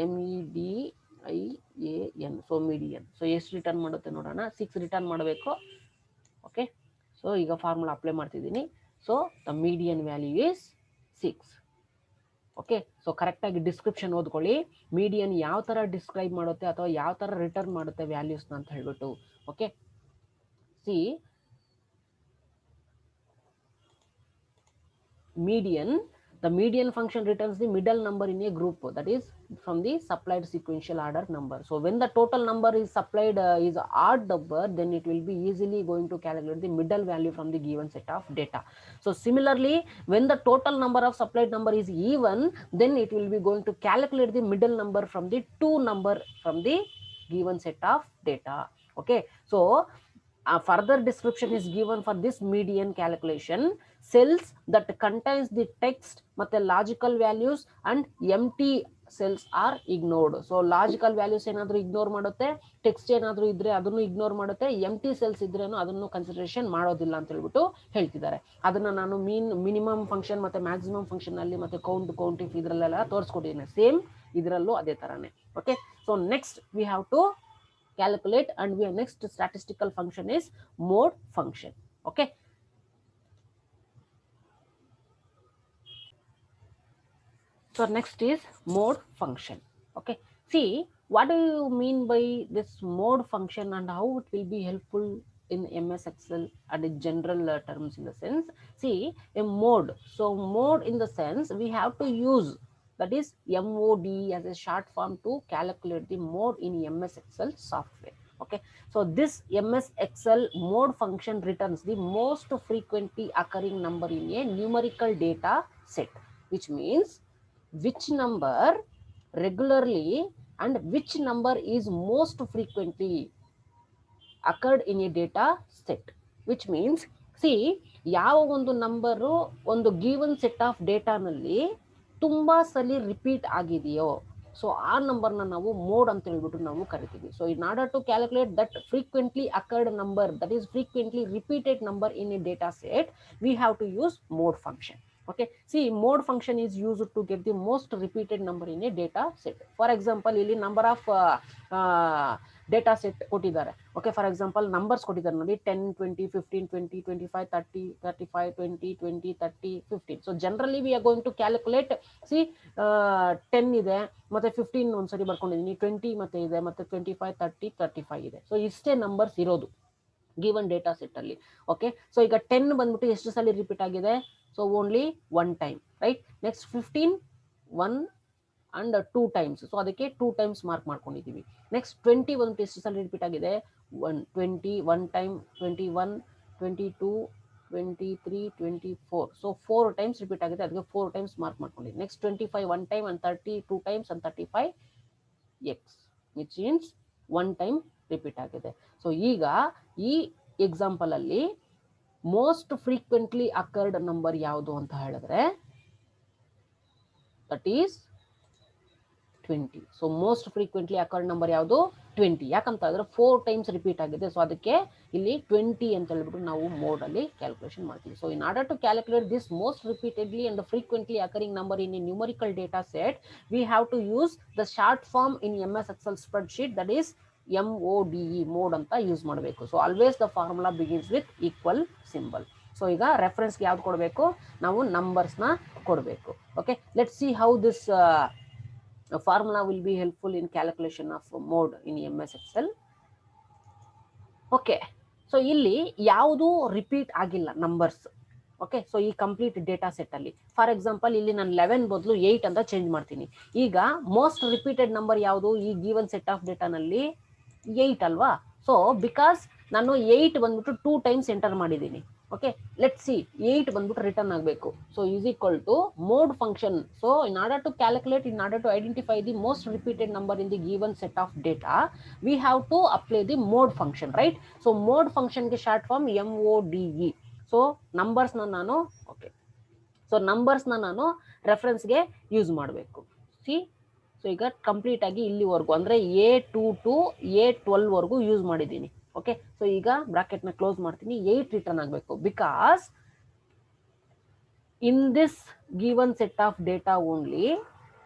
MEDIAN, so median. ಸೊ ಎಷ್ಟು ರಿಟರ್ನ್ ಮಾಡುತ್ತೆ ನೋಡೋಣ. 6 ರಿಟರ್ನ್ ಮಾಡಬೇಕು. ಓಕೆ, ಸೊ ಈಗ ಫಾರ್ಮುಲಾ ಅಪ್ಲೈ ಮಾಡ್ತಿದ್ದೀನಿ. So the median value is 6. Okay, so ಕರೆಕ್ಟಾಗಿ ಡಿಸ್ಕ್ರಿಪ್ಷನ್ ಓದ್ಕೊಳ್ಳಿ. ಮೀಡಿಯನ್ ಯಾವ ತರ ಡಿಸ್ಕ್ರೈಬ್ ಮಾಡುತ್ತೆ ಅಥವಾ ಯಾವ ತರ ರಿಟರ್ನ್ ಮಾಡುತ್ತೆ ವ್ಯಾಲ್ಯೂಸ್ನ ಅಂತ ಹೇಳ್ಬಿಟ್ಟು. Okay, C median, the median function returns the middle number in a group, that is from the supplied sequential order number. So when the total number is supplied is odd number, then it will be easily going to calculate the middle value from the given set of data. So similarly, when the total number of supplied number is even, then it will be going to calculate the middle number from the 2 number from the given set of data. Okay, so further description is given for this median calculation. Cells that contains the text ಮತ್ತೆ logical values and empty cells are ignored. So logical values ಏನಾದ್ರು ignore ಮಾಡುತ್ತೆ, text ಏನಾದ್ರು ಇದ್ರೆ ಅದನ್ನು ignore ಮಾಡುತ್ತೆ, ಎಂಟಿ cells ಇದ್ರೇನು ಅದನ್ನು consideration ಮಾಡೋದಿಲ್ಲ ಅಂತ ಹೇಳ್ಬಿಟ್ಟು ಹೇಳ್ತಿದ್ದಾರೆ. ಅದನ್ನ ನಾನು ಮಿನಿಮಮ್ ಫಂಕ್ಷನ್ ಮತ್ತೆ ಮ್ಯಾಕ್ಸಿಮಮ್ ಫಂಕ್ಷನ್ ಅಲ್ಲಿ ಮತ್ತೆ ಕೌಂಟ್ ಇಫ್ ಇದ್ರಲ್ಲೆಲ್ಲ ತೋರಿಸ್ಕೊಟ್ಟಿದ್ದೀನಿ. ಸೇಮ್ ಇದರಲ್ಲೂ ಅದೇ ತರಾನೇ. Okay, so next we have to calculate and we next statistical function is mode function. Okay, so next is mode function. Okay, see what do you mean by this mode function and how it will be helpful in MS Excel and in general terms, in the sense, see a mode. So mode in the sense we have to use that is MODE as a short form to calculate the mode in MS Excel software. Okay, so this MS Excel mode function returns the most frequently occurring number in a numerical data set, which means which number regularly and which number is most frequently occurred in a data set, which means see ಯಾವ ಒಂದು number ಒಂದು given set of ಡೇಟಾನಲ್ಲಿ ತುಂಬಾ ಸಲ repeat ಆಗಿದೆಯೋ so ಆ ನಂಬರ್ನ ನಾವು mode ಅಂತ ಹೇಳ್ಬಿಟ್ಟು ನಾವು ಕರಿತೀವಿ. So in order to calculate that frequently occurred number, that is frequently repeated number in a data set, we have to use mode function. Okay, see mode function is used to get the most repeated number in a data set. For example, ಇಲ್ಲಿ number of data set ಕೊಟ್ಟಿದ್ದಾರೆ. Okay, for example numbers ಕೊಟ್ಟಿದ್ದಾರೆ ನೋಡಿ, 10, 20, 15, 20, 25, 30, 35, 20, 20, 30, 15. So generally we are going to calculate. See 10 ಇದೆ, ಮತ್ತೆ 15 ಒಂದ್ಸರಿ ಬರ್ಕೊಂಡಿದ್ದೀನಿ, 20 ಮತ್ತೆ ಇದೆ, ಮತ್ತೆ 25, 30, 35 ಇದೆ. ಸೊ ಇಷ್ಟೇ ನಂಬರ್ಸ್ ಇರೋದು ಗಿವನ್ ಡೇಟಾ ಸೆಟ್ ಅಲ್ಲಿ. ಓಕೆ, ಸೊ ಈಗ 10 ಬಂದ್ಬಿಟ್ಟು ಎಷ್ಟು ಸಲ ರಿಪೀಟ್ ಆಗಿದೆ? So only 1 time, right. Next 15 1 and 2 times, so ಅದಕ್ಕೆ 2 times ಮಾರ್ಕ್ ಮಾಡ್ಕೊಂಡಿದ್ದೀವಿ. ನೆಕ್ಸ್ಟ್ 20 ಬಂದ್ಬಿಟ್ಟು ಎಷ್ಟು ಸಲ ರಿಪೀಟ್ ಆಗಿದೆ? 20 1 ಟೈಮ್, 21 22 23 24, ಸೊ 4 ಟೈಮ್ಸ್ ರಿಪೀಟ್ ಆಗಿದೆ, ಅದಕ್ಕೆ 4 ಟೈಮ್ಸ್ ಮಾರ್ಕ್ ಮಾಡ್ಕೊಂಡಿದ್ದೀವಿ. Next 25 1 time and 30 2 times and 35 x, which means 1 time repeat ಆಗಿದೆ. ಸೊ ಈಗ ಈ ಎಕ್ಸಾಂಪಲ್ ಅಲ್ಲಿ ಮೋಸ್ಟ್ ಫ್ರೀಕ್ವೆಂಟ್ಲಿ ಅಕರ್ಡ್ ನಂಬರ್ ಯಾವುದು ಅಂತ ಹೇಳಿದ್ರೆ that is 20. So most frequently occurred number ಯಾವುದು? 20. ಯಾಕಂತ ಹೇಳಿದ್ರೆ 4 ಟೈಮ್ಸ್ ರಿಪೀಟ್ ಆಗಿದೆ, ಸೊ ಅದಕ್ಕೆ ಇಲ್ಲಿ 20 ಅಂತ ಹೇಳ್ಬಿಟ್ಟು ನಾವು ಮೋಡ್ ಅಲ್ಲಿ ಕ್ಯಾಲ್ಕುಲೇಷನ್ ಮಾಡ್ತೀವಿ. So in order to calculate this most repeatedly and frequently occurring number in a numerical data set, we have to use the short form in MS Excel spreadsheet, that is MODE, mode ಅಂತ use ಮಾಡಬೇಕು. So always the formula begins with equal symbol. So ಈಗ ರೆಫರೆನ್ಸ್ಗೆ ಯಾವ್ದು ಕೊಡಬೇಕು? ನಾವು ನಂಬರ್ಸ್ನ ಕೊಡಬೇಕು. Okay, let's see how this formula will be helpful in calculation of mode in MS Excel. Okay, so ಇಲ್ಲಿ ಯಾವುದು ರಿಪೀಟ್ ಆಗಿಲ್ಲ ನಂಬರ್ಸ್. ಓಕೆ, ಸೊ ಈ ಕಂಪ್ಲೀಟ್ ಡೇಟಾ ಸೆಟ್ ಅಲ್ಲಿ ಫಾರ್ ಎಕ್ಸಾಂಪಲ್ ಇಲ್ಲಿ ನಾನು 11 ಬದಲು 8 ಅಂತ ಚೇಂಜ್ ಮಾಡ್ತೀನಿ. ಈಗ ಮೋಸ್ಟ್ ರಿಪೀಟೆಡ್ ನಂಬರ್ ಯಾವುದು ಈ ಗಿವನ್ ಸೆಟ್ ಆಫ್ ಡೇಟಾನಲ್ಲಿ? 8 ಅಲ್ವಾ? ಸೊ ಬಿಕಾಸ್ ನಾನು 8 ಬಂದ್ಬಿಟ್ಟು 2 ಟೈಮ್ಸ್ ಎಂಟರ್ ಮಾಡಿದ್ದೀನಿ. ಓಕೆ, ಲೆಟ್ ಸಿ 8 ಬಂದ್ಬಿಟ್ಟು ರಿಟರ್ನ್ ಆಗಬೇಕು. So is equal to mode function. So in order to calculate, in order to identify the most repeated number in the given set of data, we have to apply the mode function, right. So mode ಫಂಕ್ಷನ್ಗೆ short form MODE. So ನಂಬರ್ಸ್ನ ನಾನು ನಾನು ರೆಫರೆನ್ಸ್ಗೆ use ಮಾಡಬೇಕು. See, so ಈಗ complete ಆಗಿ ಇಲ್ಲಿವರೆಗೂ ಅಂದ್ರೆ A2 to A12 ವರೆಗೂ ಯೂಸ್ ಮಾಡಿದ್ದೀನಿ. ಓಕೆ, ಸೊ ಈಗ ಬ್ರಾಕೆಟ್ ನ ಕ್ಲೋಸ್ ಮಾಡ್ತೀನಿ. 8 ರಿಟರ್ನ್ ಆಗಬೇಕು because in this given set of data only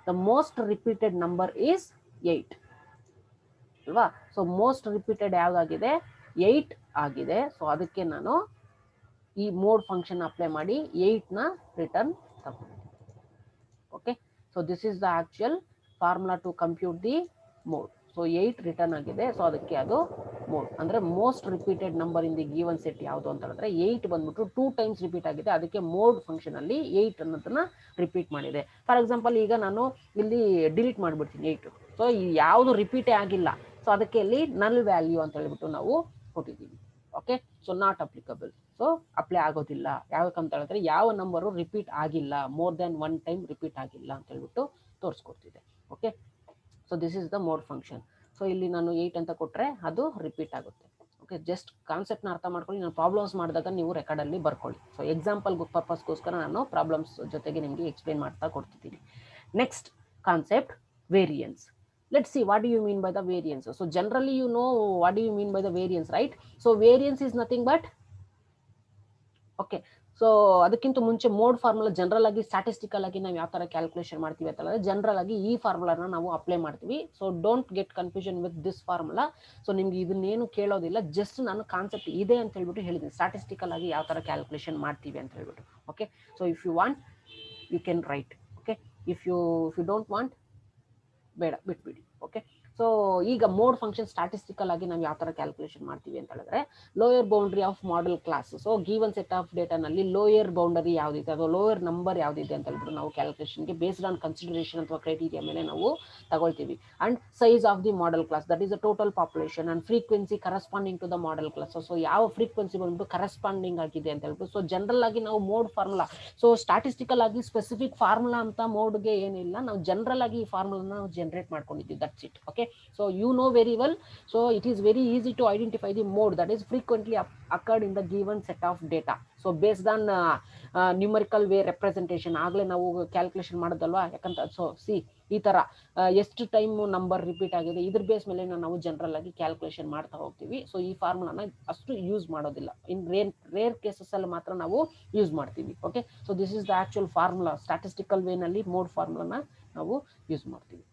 the most repeated number is 8 ಅಲ್ವಾ? So most repeated ಯಾವ್ದಾಗಿದೆ? 8 ಆಗಿದೆ. ಸೊ ಅದಕ್ಕೆ ನಾನು ಈ ಮೋಡ್ ಫಂಕ್ಷನ್ ಅಪ್ಲೈ ಮಾಡಿ 8 ನ ರಿಟರ್ನ್ ತಗೊಂಡಿದ್ದೀನಿ. Okay, so this is the actual formula to compute the mode. So 8 return ಆಗಿದೆ, so ಅದಕ್ಕೆ ಅದು ಮೋಡ್ ಅಂದ್ರೆ most repeated number in the given set ಯಾವುದು ಅಂತ ಹೇಳಿದ್ರೆ 8 ಬಂದ್ಬಿಟ್ಟು 2 ಟೈಮ್ಸ್ ರಿಪೀಟ್ ಆಗಿದೆ, ಅದಕ್ಕೆ ಮೋಡ್ ಫಂಕ್ಷನ್ ಅಲ್ಲಿ 8 ಅನ್ನೋದನ್ನ ರಿಪೀಟ್ ಮಾಡಿದೆ. ಫಾರ್ ಎಕ್ಸಾಂಪಲ್ ಈಗ ನಾನು ಇಲ್ಲಿ ಡಿಲೀಟ್ ಮಾಡ್ಬಿಡ್ತೀನಿ 8. ಸೊ ಯಾವುದು ರಿಪೀಟೇ ಆಗಿಲ್ಲ, ಸೊ ಅದಕ್ಕೆ ಇಲ್ಲಿ ನಲ್ ವ್ಯಾಲ್ಯೂ ಅಂತ ಹೇಳ್ಬಿಟ್ಟು ನಾವು ಕೊಟ್ಟಿದ್ದೀವಿ. Okay, so not applicable, so apply ಆಗೋದಿಲ್ಲ. ಯಾಕಂತ ಹೇಳಿದ್ರೆ ಯಾವ ನಂಬರು ರಿಪೀಟ್ ಆಗಿಲ್ಲ, ಮೋರ್ ದೆನ್ 1 ಟೈಮ್ ರಿಪೀಟ್ ಆಗಿಲ್ಲ ಅಂತ ಹೇಳ್ಬಿಟ್ಟು ತೋರಿಸ್ಕೊಡ್ತಿದೆ. Okay, so this is the mode function. So ಇಲ್ಲಿ ನಾನು 8 ಅಂತ ಕೊಟ್ಟರೆ ಅದು ರಿಪೀಟ್ ಆಗುತ್ತೆ. ಓಕೆ, ಜಸ್ಟ್ ಕಾನ್ಸೆಪ್ಟ್ನ ಅರ್ಥ ಮಾಡ್ಕೊಳ್ಳಿ. ನಾನು ಪ್ರಾಬ್ಲಮ್ಸ್ ಮಾಡಿದಾಗ ನೀವು ರೆಕಾರ್ಡಲ್ಲಿ ಬರ್ಕೊಳ್ಳಿ. ಸೊ ಎಕ್ಸಾಂಪಲ್ ಪರ್ಪಸ್ಗೋಸ್ಕರ ನಾನು ಪ್ರಾಬ್ಲಮ್ಸ್ ಜೊತೆಗೆ ನಿಮಗೆ ಎಕ್ಸ್ಪ್ಲೇನ್ ಮಾಡ್ತಾ ಕೊಡ್ತಿದ್ದೀನಿ. Next concept, variance. Let's see what do you mean by the variance. So generally you know what do you mean by the variance, right? So variance is nothing but, okay, so ಅದಕ್ಕಿಂತ ಮುಂಚೆ mode formula general ಆಗಿ statistical ಆಗಿ ನಾವು ಯಾವ ತರ calculation ಮಾಡ್ತೀವಿ ಅಂತ ಹೇಳಿದ್ರೆ ಜನರಲ್ ಆಗಿ ಈ ಫಾರ್ಮುಲಾನ ನಾವು ಅಪ್ಲೈ ಮಾಡ್ತೀವಿ. So don't get confusion with this formula. So ನಿಮ್ಗೆ ಇದನ್ನೇನು ಕೇಳೋದಿಲ್ಲ, ಜಸ್ಟ್ ನಾನು ಕಾನ್ಸೆಪ್ಟ್ ಇದೆ ಅಂತ ಹೇಳ್ಬಿಟ್ಟು ಹೇಳಿದ್ದೀನಿ, ಸ್ಟಾಟಿಸ್ಟಿಕಲ್ ಆಗಿ ಯಾವ ತರ ಕ್ಯಾಲ್ಕುಲೇಷನ್ ಮಾಡ್ತೀವಿ ಅಂತ ಹೇಳ್ಬಿಟ್ಟು. Okay, so if you want you can write. Okay, if you don't want ಬೇಡ, ಬಿಟ್ಬಿಡಿ. ಓಕೆ, ಸೊ ಈಗ ಮೋಡ್ ಫಂಕ್ಷನ್ ಸ್ಟಾಟಿಸ್ಟಿಕಲ್ ಆಗಿ ನಾವು ಯಾವ ತರ ಕ್ಯಾಲ್ಕುಲೇಷನ್ ಮಾಡ್ತೀವಿ ಅಂತ ಹೇಳಿದ್ರೆ lower boundary of modal class. So given set of ಡೇಟಾನಲ್ಲಿ ಲೋಯರ್ ಬೌಂಡರಿ ಯಾವ್ದಿದೆ ಅಥವಾ ಲೋಯರ್ ನಂಬರ್ ಯಾವ್ದಿದೆ ಅಂತ ಹೇಳ್ಬಿಟ್ಟು ನಾವು ಕ್ಯಾಲ್ಕುಲೇಷನ್ಗೆ ಬೇಸ್ಡ್ ಆನ್ ಕನ್ಸಿಡರೇಷನ್ ಅಥವಾ ಕ್ರೈಟೀರಿಯಾ ಮೇಲೆ ನಾವು ತಗೊಳ್ತೀವಿ. And size of the modal class, that is the total population, and frequency corresponding to the modal class. So ಯಾವ ಫ್ರೀಕ್ವೆನ್ಸಿ ಬಂದ್ಬಿಟ್ಟು ಕರೆಸ್ಪಾಂಡಿಂಗ್ ಆಗಿದೆ ಅಂತ ಹೇಳ್ಬಿಟ್ಟು. ಸೊ ಜನರಲ್ ಆಗಿ ನಾವು ಮೋಡ್ ಫಾರ್ಮುಲಾ, ಸೊ ಸ್ಟಾಟಿಸ್ಟಿಕಲ್ ಆಗಿ ಸ್ಪೆಸಿಫಿಕ್ ಫಾರ್ಮುಲಾ ಅಂತ ಮೋಡ್ಗೆ ಏನಿಲ್ಲ, ನಾವು ಜನರಲ್ ಆಗಿ ಈ ಫಾರ್ಮುಲಾನ ನಾವು ಜನರೇಟ್ ಮಾಡ್ಕೊಂಡಿದ್ದೀವಿ. That's it. Okay, so you know very well, so it is very easy to identify the mode that is frequently occurred in the given set of data. So based on numerical way representation ಆಗಲೇ ನಾವು calculation ಮಾಡೋದಲ್ವಾ, ಯಾಕಂತ so C ಈ ತರ ಎಷ್ಟು time number repeat ಆಗಿದೆ ಇದ್ರ base ಮೇಲೆ ನಾವು ಜನರಲ್ ಆಗಿ ಕ್ಯಾಲ್ಕುಲೇಷನ್ ಮಾಡ್ತಾ ಹೋಗ್ತೀವಿ. ಸೊ ಈ ಫಾರ್ಮುಲಾನ ಅಷ್ಟು ಯೂಸ್ ಮಾಡೋದಿಲ್ಲ, ಇನ್ ರೇರ್ ಕೇಸಸ್ ಅಲ್ಲಿ ಮಾತ್ರ ನಾವು ಯೂಸ್ ಮಾಡ್ತೀವಿ. Okay, so this is the actual formula. Statistical ವೇನಲ್ಲಿ ಮೋಡ್ ಫಾರ್ಮುಲಾನ ನಾವು ಯೂಸ್ ಮಾಡ್ತೀವಿ.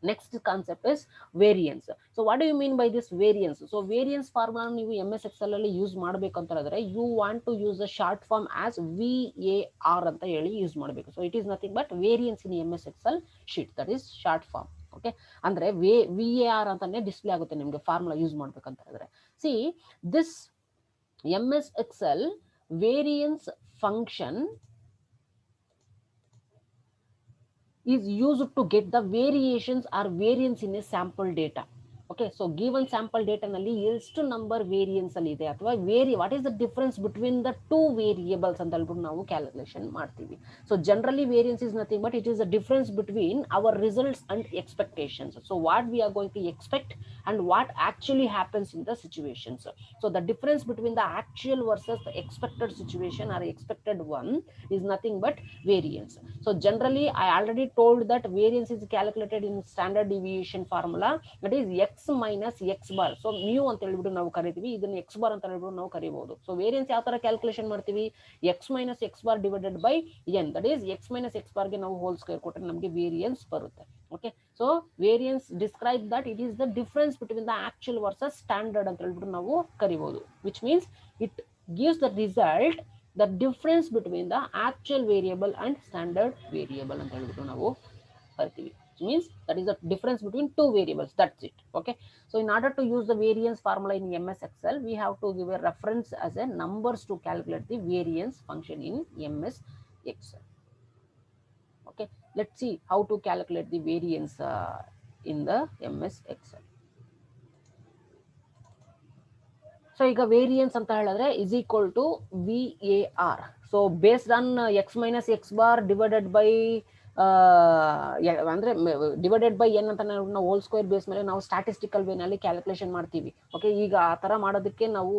Next concept is variance. So what do you mean by this variance? So variance formula ನೀವು MS Excel ಅಲ್ಲಿ ಯೂಸ್ ಮಾಡಬೇಕು ಅಂತ ಹೇಳಿದ್ರೆ you want to use the short form as VAR ಅಂತ ಹೇಳಿ ಯೂಸ್ ಮಾಡಬೇಕು. So it is nothing but variance in MS Excel sheet, that is short form. Okay, ಅಂದ್ರೆ VAR ಅಂತಾನೆ ಡಿಸ್ಪ್ಲೇ ಆಗುತ್ತೆ ನಿಮಗೆ ಫಾರ್ಮುಲಾ ಯೂಸ್ ಮಾಡ್ಬೇಕಂತ ಹೇಳಿದ್ರೆ. See this MS Excel variance function is used to get the variations or variance in a sample data. Okay, so given sample data ನಲ್ಲಿ ಎಷ್ಟು number variance ಅಲ್ಲಿ ಇದೆ ಅಥವಾ what is the difference between the two variables ಅಂತ ಹೇಳ್ಬಿಟ್ಟು ನಾವು calculation ಮಾಡ್ತೀವಿ. So generally variance is nothing but it is the difference between our results and expectations. So what we are going to expect and what actually happens in the situations. So the difference between the actual versus the expected situation or expected one is nothing but variance. So generally I already told that variance is calculated in standard deviation formula, that is x minus x bar. So mu ಅಂತ ಹೇಳಿಬಿಟ್ಟು ನಾವು ಕರೀತೀವಿ, ಇದನ್ನ x bar ಅಂತ ಹೇಳಿಬಿಟ್ಟು ನಾವು ಕರೀಬಹುದು. So variance ಯಾವ ತರ ಕ್ಯಾಲ್ಕುಲೇಷನ್ ಮಾಡ್ತೀವಿ, x minus x bar divided by n, that is x minus x bar ಗೆ ನಾವು ಹೋಲ್ ಸ್ಕ್ವೇರ್ ಕೊಟ್ಟರೆ ನಮಗೆ ವೇರಿಯನ್ಸ್ ಬರುತ್ತೆ. Okay, so variance describe that it is the difference between the actual versus standard ಅಂತ ಹೇಳ್ಬಿಟ್ಟು ನಾವು ಕರೀಬಹುದು, which means it gives the result the difference between the actual variable and standard variable ಅಂತ ಹೇಳ್ಬಿಟ್ಟು ನಾವು ಕರಿತೀವಿ. Means that is the difference between two variables, that's it. Okay, so in order to use the variance formula in MS Excel, we have to give a reference as a numbers to calculate the variance function in MS Excel. Okay, let's see how to calculate the variance in the MS Excel. So ಈಗ variance ಅಂತ ಹೇಳಿದ್ರೆ is equal to VAR. So based on x minus X bar divided by ಅಂದ್ರೆ divided by n ಅಂತ ನಾವು whole square base ಮೇಲೆ ನಾವು statistical ವೇನಲ್ಲಿ calculation ಮಾಡ್ತೀವಿ. ಓಕೆ, ಈಗ ಆ ತರ ಮಾಡೋದಕ್ಕೆ ನಾವು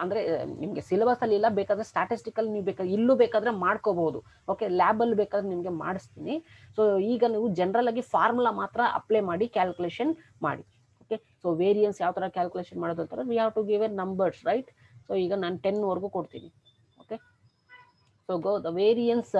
ಅಂದ್ರೆ ನಿಮ್ಗೆ ಸಿಲೆಬಸ್ ಅಲ್ಲಿ ಇಲ್ಲ, ಬೇಕಾದ್ರೆ ಸ್ಟಾಟಿಸ್ಟಿಕಲ್ ನೀವು ಬೇಕಾದ್ರೆ ಇಲ್ಲೂ ಬೇಕಾದ್ರೆ ಮಾಡ್ಕೋಬಹುದು. ಓಕೆ, ಲ್ಯಾಬ್ ಅಲ್ಲಿ ಬೇಕಾದ್ರೆ ನಿಮ್ಗೆ ಮಾಡಿಸ್ತೀನಿ. ಸೊ ಈಗ ನೀವು ಜನರಲ್ ಆಗಿ ಫಾರ್ಮುಲಾ ಮಾತ್ರ ಅಪ್ಲೈ ಮಾಡಿ ಕ್ಯಾಲ್ಕುಲೇಷನ್ ಮಾಡಿ. ಓಕೆ, ಸೊ ವೇರಿಯನ್ಸ್ ಯಾವ ತರ ಕ್ಯಾಲ್ಕುಲೇಷನ್ ಮಾಡೋದು ಅಂತಾರೆ, we have to give a numbers, right. So ಈಗ ನಾನು 10 ವರೆಗೂ ಕೊಡ್ತೀನಿ. Okay, so go the variance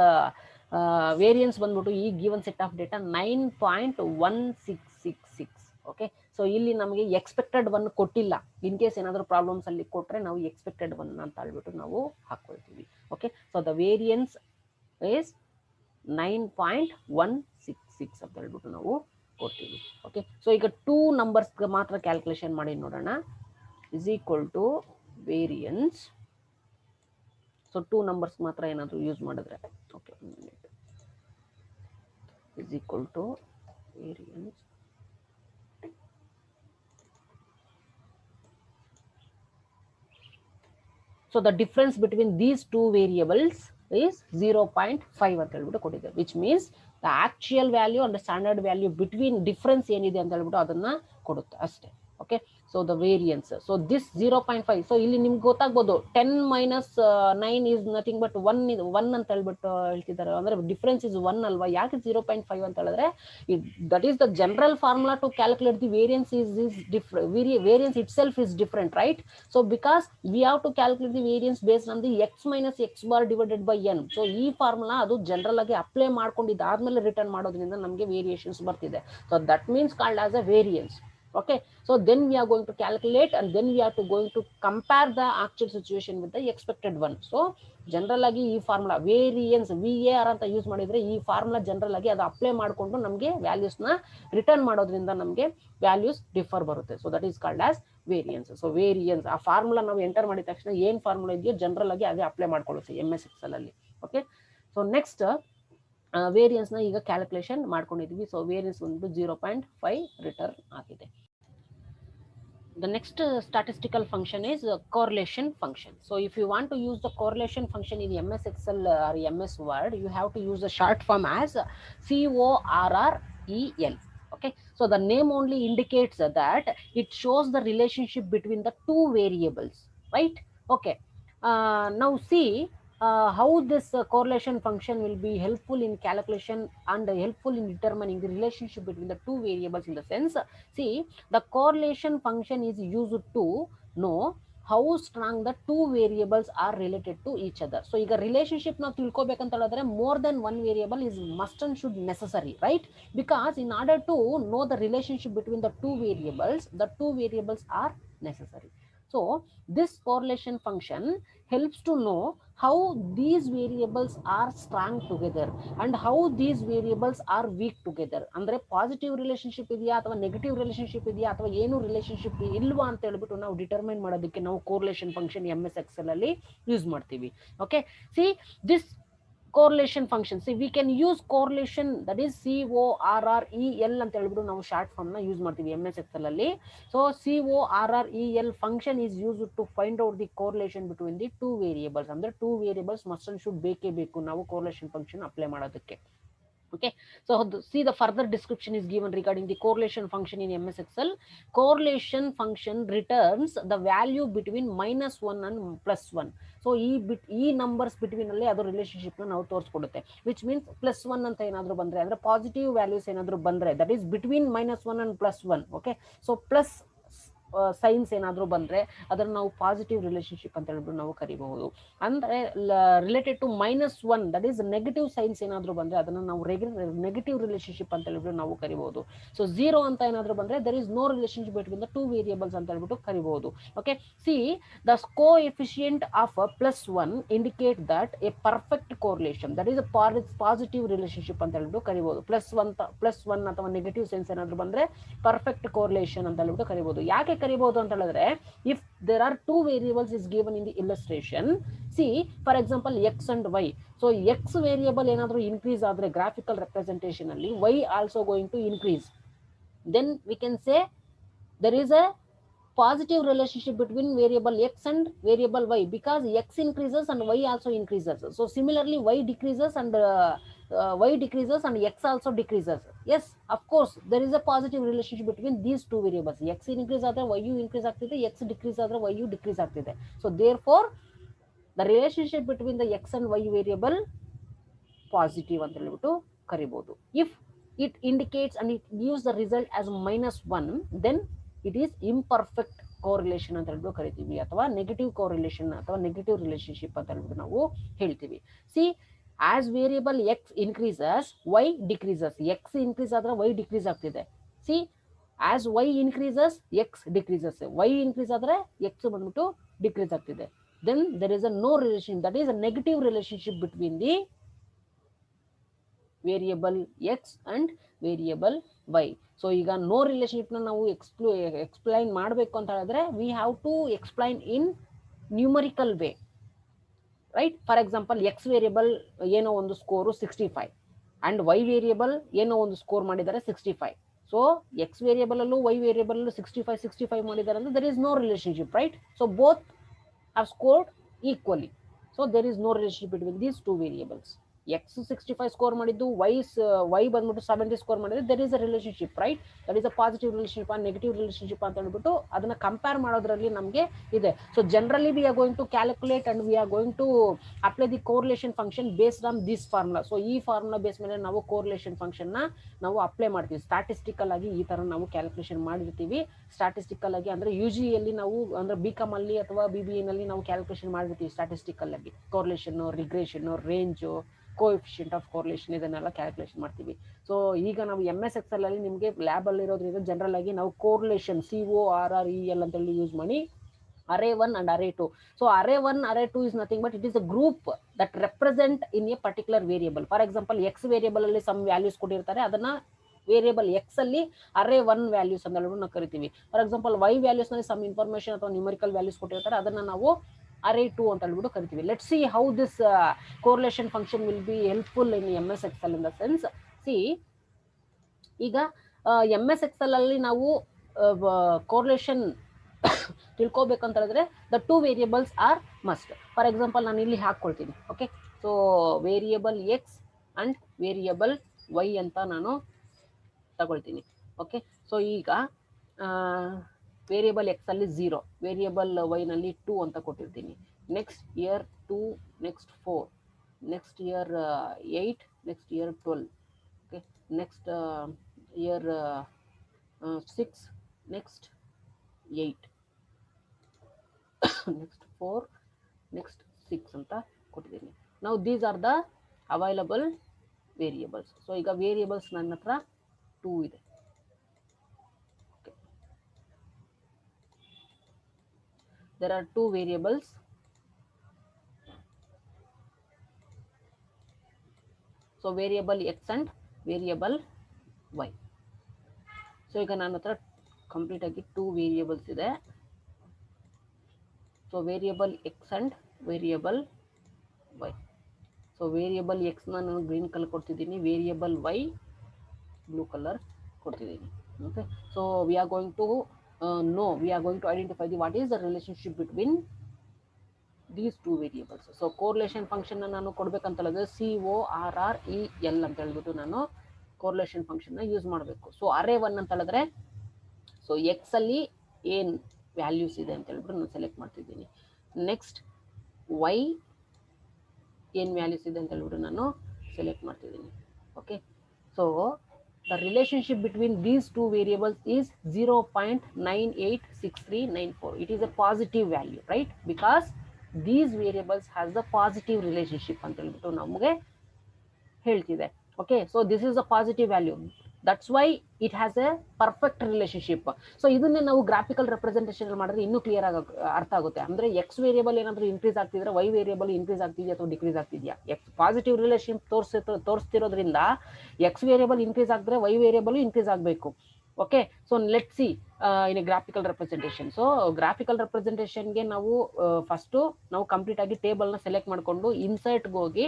ಬಂದ್ಬಿಟ್ಟು ಈ given set of data 9.1666. Okay, so ಇಲ್ಲಿ ನಮಗೆ ಎಕ್ಸ್ಪೆಕ್ಟೆಡ್ ಒನ್ ಕೊಟ್ಟಿಲ್ಲ. ಇನ್ ಕೇಸ್ ಏನಾದರೂ ಪ್ರಾಬ್ಲಮ್ಸ್ ಅಲ್ಲಿ ಕೊಟ್ಟರೆ ನಾವು ಎಕ್ಸ್ಪೆಕ್ಟೆಡ್ ಒನ್ ಅಂತ ಹೇಳ್ಬಿಟ್ಟು ನಾವು ಹಾಕೊಳ್ತೀವಿ. Okay, so the variance is 9.166 ಅಂತ ಹೇಳ್ಬಿಟ್ಟು ನಾವು ಕೊಡ್ತೀವಿ. ಓಕೆ, ಸೊ ಈಗ 2 ನಂಬರ್ಸ್ ಮಾತ್ರ ಕ್ಯಾಲ್ಕುಲೇಷನ್ ಮಾಡಿ ನೋಡೋಣ. Is equal to variance. So 2 numbers ಮಾತ್ರ ಏನಾದರೂ ಯೂಸ್ ಮಾಡಿದ್ರೆ, okay, is equal to variance. So the difference between these 2 variables is 0.5 ಅಂತ ಹೇಳ್ಬಿಟ್ಟು ಕೊಟ್ಟಿದ್ದಾರೆ, which means the actual value and standard value between difference ಏನಿದೆ ಅಂತ ಹೇಳ್ಬಿಟ್ಟು ಅದನ್ನ ಕೊಡುತ್ತೆ ಅಷ್ಟೇ. Okay, so the variance, so this 0.5. So ಇಲ್ಲಿ ನಿಮ್ಗೆ ಗೊತ್ತಾಗ್ಬೋದು 10 minus 9 is nothing but 1 ಅಂತ ಹೇಳ್ಬಿಟ್ಟು ಹೇಳ್ತಿದ್ದಾರೆ, ಅಂದ್ರೆ ಡಿಫರೆನ್ಸ್ ಇಸ್ 1 ಅಲ್ವಾ. ಯಾಕೆ 0.5 ಅಂತ ಹೇಳಿದ್ರೆ that is the general formula to calculate the variance is different. Variance itself is different, right? So because we have to calculate the variance based on the x minus x bar divided by n. So ಈ formula ಅದು general ಆಗಿ apply ಮಾಡ್ಕೊಂಡಿದ್ದಾದ್ಮೇಲೆ return ಮಾಡೋದ್ರಿಂದ ನಮಗೆ variations ಬರ್ತಿದೆ. So that means called as a variance. Okay, so then we are going to calculate and then we are going to compare the actual situation with the expected one. So general ಆಗಿ ಈ formula variance VAR ಅಂತ use ಮಾಡಿದ್ರೆ ಈ formula general ಆಗಿ ಅದು apply ಮಾಡಿಕೊಂಡು ನಮಗೆ ವ್ಯಾಲ್ಯೂಸ್ನ return ಮಾಡೋದ್ರಿಂದ ನಮಗೆ ವ್ಯಾಲ್ಯೂಸ್ ಡಿಫರ್ ಬರುತ್ತೆ. So that is called as variance. So variance ಆ ಫಾರ್ಮುಲಾ ನಾವು ಎಂಟರ್ ಮಾಡಿದ ತಕ್ಷಣ ಏನು ಫಾರ್ಮುಲಾ ಇದೆಯೋ ಜನರಲ್ ಆಗಿ ಅದೇ ಅಪ್ಲೈ ಮಾಡ್ಕೊಳ್ಳುತ್ತೆ MS Excel ಅಲ್ಲಿ. ಓಕೆ, ಸೊ ನೆಕ್ಸ್ಟ್ ವೇರಿಯನ್ಸ್ ನ ಈಗ ಕ್ಯಾಲ್ಕುಲೇಷನ್ ಮಾಡ್ಕೊಂಡಿದ್ವಿ. ಸೊ ವೇರಿಯನ್ಸ್ ಒಂದು 0.5 ರಿಟರ್ನ್ ಆಗಿದೆ. The next statistical function is correlation function. So if you want to use the correlation function in MS Excel or MS Word, you have to use the short form as CORREL. Okay, so the name only indicates that it shows the relationship between the two variables, right? Okay, now see how this correlation function will be helpful in calculation and helpful in determining the relationship between the two variables. In the sense, see, the correlation function is used to know how strong the two variables are related to each other. So ಈಗ relationship ನಾವು ತಿಳ್ಕೊಬೇಕಂತ ಹೇಳಿದ್ರೆ more than one variable is must and should necessary, right? Because in order to know the relationship between the two variables are necessary. So this correlation function helps to know how these variables are strong together and how these variables are weak together. ಅಂದ್ರೆ positive relationship ಇದೆಯಾ ಅಥವಾ negative relationship ಇದೆಯಾ ಅಥವಾ ಏನು relationship ಇಲ್ವಾ ಅಂತ ಹೇಳ್ಬಿಟ್ಟು ನಾವು ಡಿಟರ್ಮೈನ್ ಮಾಡೋದಕ್ಕೆ ನಾವು ಕೋರಿಲೇಷನ್ ಫಂಕ್ಷನ್ MS Excel ಅಲ್ಲಿ ಯೂಸ್ ಮಾಡ್ತೀವಿ. Okay, see this correlation function, see we can use correlation, that is CORREL ಅಂತ ಹೇಳ್ಬಿಟ್ಟು ನಾವು ಶಾರ್ಟ್ ಫಾರ್ಮ್ ನ ಯೂಸ್ ಮಾಡ್ತೀವಿ MS Excel ಅಲ್ಲಿ. So CORREL function is used to find out the correlation between the two variables. ಅಂದ್ರೆ two variables must and should ಬೇಕೇ ಬೇಕು ನಾವು correlation function ಅಪ್ಲೈ ಮಾಡೋದಕ್ಕೆ. Okay, so see the further description is given regarding the correlation function in MS Excel. Correlation function returns the value between -1 and +1. So ಈ numbers between ಅಲ್ಲಿ ಅದು relationship ನಾವು ತೋರಿಸ್ಕೊಡುತ್ತೆ. Which means +1 ಅಂತ ಏನಾದ್ರು ಬಂದ್ರೆ ಅಂದ್ರೆ positive values ಏನಾದ್ರು ಬಂದ್ರೆ that is between -1 and +1. Okay, so plus science ಏನಾದರೂ ಬಂದರೆ ಅದನ್ನು ನಾವು ಪಾಸಿಟಿವ್ ರಿಲೇಶನ್ಶಿಪ್ ಅಂತ ಹೇಳ್ಬಿಟ್ಟು ನಾವು ಕರಿಬಹುದು. ಅಂದರೆ related to -1 that is negative signs ಏನಾದರೂ ಬಂದರೆ ಅದನ್ನು ನಾವು ನೆಗೆಟಿವ್ ರಿಲೇಶನ್ಶಿಪ್ ಅಂತ ಹೇಳ್ಬಿಟ್ಟು ನಾವು ಕರಿಬಹುದು. ಸೊ 0 ಅಂತ ಏನಾದರೂ ಬಂದರೆ there is no relationship between the two variables ಅಂತ ಹೇಳ್ಬಿಟ್ಟು ಕರಿಬಹುದು. Okay, see the coefficient of +1 indicate that a perfect correlation, that is a positive relationship ಅಂತ ಹೇಳ್ಬಿಟ್ಟು ಕರಿಬಹುದು. +1 ಅಥವಾ ನೆಗೆಟಿವ್ ಸೈನ್ಸ್ ಏನಾದರೂ ಬಂದರೆ ಪರ್ಫೆಕ್ಟ್ ಕೋರಿಲೇಷನ್ ಅಂತ ಹೇಳ್ಬಿಟ್ಟು ಕರಿಬಹುದು. ಯಾಕೆ ಕರಿಬಹುದು ಅಂತ ಹೇಳಿದ್ರೆ, if there are two variables is given in the illustration, see for example X and Y. So X variable ಏನಾದರೂ ಇನ್ಕ್ರೀಸ್ ಆದರೆ ಗ್ರಾಫಿಕಲ್ ರೆಪ್ರೆಸೆಂಟೇಷನ್ ಅಲ್ಲಿ Y also going to increase, then we can say there is a positive relationship between variable X and variable Y because X increases and Y also increases. So similarly Y decreases and X also decreases. Yes, of course there is a positive relationship between these two variables. X increase ಆದರೆ Y increase ಆಗ್ತಿದೆ, X decrease ಆದರೆ Y decrease ಆಗ್ತಿದೆ. So therefore the relationship between the X and Y variable positive ಅಂತ ಹೇಳ್ಬಿಟ್ಟು ಕರಿಬಹುದು. If it indicates and it gives the result as -1, then it is imperfect correlation ಅಂತ ಹೇಳ್ಬಿಟ್ಟು ಕರಿತೀವಿ, ಅಥವಾ ನೆಗೆಟಿವ್ ಕೋರಿಲೇಷನ್ ಅಥವಾ ನೆಗೆಟಿವ್ ರಿಲೇಶನ್ಶಿಪ್ ಅಂತ ಹೇಳ್ಬಿಟ್ಟು ನಾವು ಹೇಳ್ತೀವಿ. C as variable X increases, Y decreases. X increase ಆದ್ರೆ Y decrease ಆಗ್ತಿದೆ. See, as Y increases, X decreases. Y increase ಆದ್ರೆ X ಬಂದ್ಬಿಟ್ಟು decrease ಆಗ್ತಿದೆ. Then there is a no relation, that is a negative relationship between the variable X and variable Y. So ಈಗ no ರಿಲೇಶನ್ಶಿಪ್ನ ನಾವು explain ಮಾಡಬೇಕು ಅಂತ ಹೇಳಿದ್ರೆ we have to explain in numerical way, right? For example X variable ಏನೋ ಒಂದು score 65 and Y variable ಏನೋ ಒಂದು ಸ್ಕೋರ್ ಮಾಡಿದ್ದಾರೆ 65. ಸೊ X ವೇರಿಯಬಲ್ ಅಲ್ಲೂ Y ವೇರಿಯಬಲ್ ಅಲ್ಲೂ 65 ಮಾಡಿದ್ದಾರೆ ಅಂದ್ರೆ there is no relationship, right? So both have scored equally. So there is no relationship between these two variables. X 65 score ಮಾಡಿದ್ದು, Y ಬಂದ್ಬಿಟ್ಟು 70 score ಮಾಡಿದ್ರೆ there is a relationship, right? That is a positive relationship or negative relationship ಅಂತ ಹೇಳ್ಬಿಟ್ಟು ಅದನ್ನ compare ಮಾಡೋದ್ರಲ್ಲಿ ನಮಗೆ ಇದೆ. So generally we are going to calculate and we are going to apply the correlation function based on this formula. So ಈ formula base ಮೇಲೆ ನಾವು correlation function ನ ನಾವು ಅಪ್ಲೈ ಮಾಡ್ತೀವಿ. ಸ್ಟಾಟಿಸ್ಟಿಕಲ್ ಆಗಿ ಈ ತರ ನಾವು ಕ್ಯಾಲ್ಕುಲೇಷನ್ ಮಾಡಿರ್ತೀವಿ. ಸ್ಟಾಟಿಸ್ಟಿಕಲ್ ಆಗಿ ಅಂದ್ರೆ UGಯಲ್ಲಿ ನಾವು ಅಂದ್ರೆ BCom ಅಲ್ಲಿ ಅಥವಾ BBA ನಲ್ಲಿ ನಾವು ಕ್ಯಾಲ್ಕುಲೇಷನ್ ಮಾಡಿರ್ತೀವಿ ಸ್ಟಾಟಿಸ್ಟಿಕಲ್ ಆಗಿ. Correlation, regression, range, coefficient of correlation ಇದನ್ನೆಲ್ಲ ಕ್ಯಾಲ್ಕುಲೇಷನ್ ಮಾಡ್ತೀವಿ. ಸೊ ಈಗ ನಾವು MS Excel ಅಲ್ಲಿ ನಿಮಗೆ ಲ್ಯಾಬಲ್ಲಿ ಇರೋದ್ರಿಂದ ಜನರಲ್ ಆಗಿ ನಾವು ಕೋರಿಲೇಷನ್ CORREL ಅಂತೇಳಿ ಯೂಸ್ ಮಾಡಿ array 1 and array 2. So array 1, array 2 is nothing but it is a group that represent in a particular variable. For example, x variable ಅಲ್ಲಿ some values ಕೊಟ್ಟಿರ್ತಾರೆ, ಅದನ್ನ ವೇರಿಯಬಲ್ ಎಕ್ಸ್ ಅಲ್ಲಿ array 1 values ಅಂತ ನಾವು ಕರಿತೀವಿ. For example y values ನಲ್ಲಿ some information ಅಥವಾ numerical values ಕೊಟ್ಟಿರ್ತಾರೆ, ಅದನ್ನ ನಾವು array 2 ಅಂತ ಹೇಳ್ಬಿಟ್ಟು ಕರಿತೀವಿ. Let see how this correlation function will be helpful in MS Excel in the sense. See ಈಗ MS Excel ಅಲ್ಲಿ ನಾವು ಕೋರಿಲೇಷನ್ ತಿಳ್ಕೊಬೇಕಂತ ಹೇಳಿದ್ರೆ the two variables are must. For example ನಾನು ಇಲ್ಲಿ ಹಾಕೊಳ್ತೀನಿ. Okay, so variable x and variable Y ಅಂತ ನಾನು ತಗೊಳ್ತೀನಿ. ಓಕೆ, ಸೊ ಈಗ ವೇರಿಯೇಬಲ್ ಎಕ್ಸ್ ಅಲ್ಲಿ 0, ವೇರಿಯೇಬಲ್ ವೈ ನಲ್ಲಿ 2 ಅಂತ ಕೊಟ್ಟಿರ್ತೀನಿ. Next year 2, next 4, next year 8, next year 12, okay, next year 6, next 8, next 4, next 6 ಅಂತ ಕೊಟ್ಟಿದ್ದೀನಿ. ನಾವು these are the available variables. So ಈಗ ವೇರಿಯೇಬಲ್ಸ್ ನನ್ನ ಹತ್ರ 2 ಇದೆ. Okay, there are 2 variables. So variable x and variable y. So ಈಗ ನನ್ನ ಹತ್ರ ಕಂಪ್ಲೀಟ್ ಆಗಿ 2 ವೇರಿಯೇಬಲ್ಸ್ ಇದೆ. So variable x and variable y. So variable x ನಾನು ಗ್ರೀನ್ ಕಲರ್ ಕೊಡ್ತಿದ್ದೀನಿ, ವೇರಿಯಬಲ್ ವೈ ಬ್ಲೂ ಕಲರ್ ಕೊಡ್ತಿದ್ದೀನಿ. Okay, so we are going to identify the what is the relationship between these 2 variables. So correlation function ನಾನು ಕೊಡ್ಬೇಕಂತ ಹೇಳಿದ್ರೆ CORREL ಅಂತ ಹೇಳ್ಬಿಟ್ಟು ನಾನು correlation function use ಮಾಡಬೇಕು. ಸೊ array 1 ಅಂತ ಹೇಳಿದ್ರೆ ಸೊ ಎಕ್ಸ್ ಅಲ್ಲಿ ಏನ್ ವ್ಯಾಲ್ಯೂಸ್ ಇದೆ ಅಂತ ಹೇಳ್ಬಿಟ್ಟು ನಾನು ಸೆಲೆಕ್ಟ್ ಮಾಡ್ತಿದ್ದೀನಿ. ನೆಕ್ಸ್ಟ್ ವೈ ಏನ್ ವ್ಯಾಲ್ಯೂಸ್ ಇದೆ ಅಂತ ಹೇಳ್ಬಿಟ್ಟು ನಾನು ಸೆಲೆಕ್ಟ್ ಮಾಡ್ತಿದ್ದೀನಿ. Okay, so the relationship between these 2 variables is 0.986394. It is a positive value, right? Because these variables has the positive relationship ಅಂತ ಹೇಳ್ಬಿಟ್ಟು ನಮಗೆ ಹೇಳ್ತಿದೆ. Okay, so this is a positive value. That's why it has a perfect relationship. So ಇದನ್ನೇ ನಾವು graphical representation ಮಾಡಿದ್ರೆ ಇನ್ನೂ clear ಆಗಿ ಅರ್ಥ ಆಗುತ್ತೆ. ಅಂದ್ರೆ ಎಕ್ಸ್ ವೇರಿಯೇಬಲ್ ಏನಾದರೂ ಇನ್ಕ್ರೀಸ್ ಆಗ್ತಿದ್ರೆ ವೈ ವೇರಿಯೇಬಲ್ ಇನ್ಕ್ರೀಸ್ ಆಗ್ತಿದೆಯಾ ಅಥವಾ ಡಿಕ್ರೀಸ್ ಆಗ್ತಿದೆಯಾ? ಎಕ್ಸ್ ಪಾಸಿಟಿವ್ ರಿಲೇಶನ್ ತೋರಿಸ್ತಿರೋದ್ರಿಂದ ಎಕ್ಸ್ ವೇರಿಯೇಬಲ್ ಇನ್ಕ್ರೀಸ್ ಆಗಿದ್ರೆ ವೈ ವೇರಿಯೇಬಲ್ ಇನ್ಕ್ರೀಸ್ ಆಗಬೇಕು. Okay, so let see in a graphical representation. So graphical ರೆಪ್ರೆಸೆಂಟೇಷನ್ಗೆ ನಾವು ಫಸ್ಟು ನಾವು ಕಂಪ್ಲೀಟ್ ಆಗಿ ಟೇಬಲ್ನ ಸೆಲೆಕ್ಟ್ ಮಾಡಿಕೊಂಡು ಇನ್ಸರ್ಟ್ಗೆ ಹೋಗಿ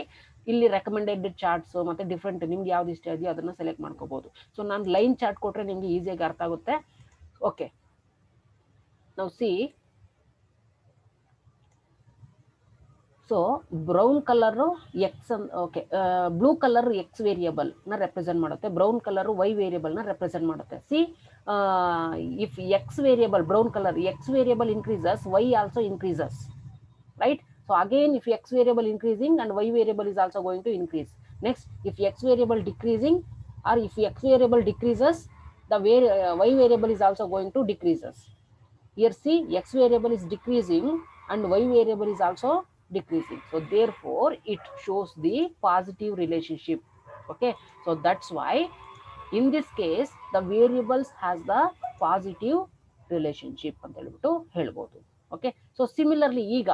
ಇಲ್ಲಿ ರೆಕಮೆಂಡೆಡ್ ಚಾರ್ಟ್ಸ್ ಮತ್ತೆ ಡಿಫ್ರೆಂಟ್ ನಿಮ್ಗೆ ಯಾವ್ದು ಇಷ್ಟ ಇದೆಯೋ ಅದನ್ನ ಸೆಲೆಕ್ಟ್ ಮಾಡ್ಕೋಬಹುದು. ಸೊ ನಾನು ಲೈನ್ ಚಾರ್ಟ್ ಕೊಟ್ರೆ ನಿಮ್ಗೆ ಈಸಿಯಾಗಿ ಅರ್ಥ ಆಗುತ್ತೆ. ಓಕೆ, ನಾವು see so brown colour x, okay, blue colour x variable ನ ರೆಪ್ರೆಸೆಂಟ್ ಮಾಡುತ್ತೆ, ಬ್ರೌನ್ ಕಲರ್ ವೈ ವೇರಿಯೇಬಲ್ ನ ರೆಪ್ರೆಸೆಂಟ್ ಮಾಡುತ್ತೆ. See if x variable brown colour x variable increases, y also increases, right? So again, if x variable increasing and y variable is also going to increase. Next, if x variable decreasing or if x variable decreases, the y variable is also going to decreases. Here see, x variable is decreasing and y variable is also decreasing. So therefore, it shows the positive relationship. Okay, so that's why in this case the variables has the positive relationship ಅಂತ ಹೇಳ್ಬಿಟ್ಟು ಹೇಳ್ಬೋದು. Okay, so similarly ಈಗ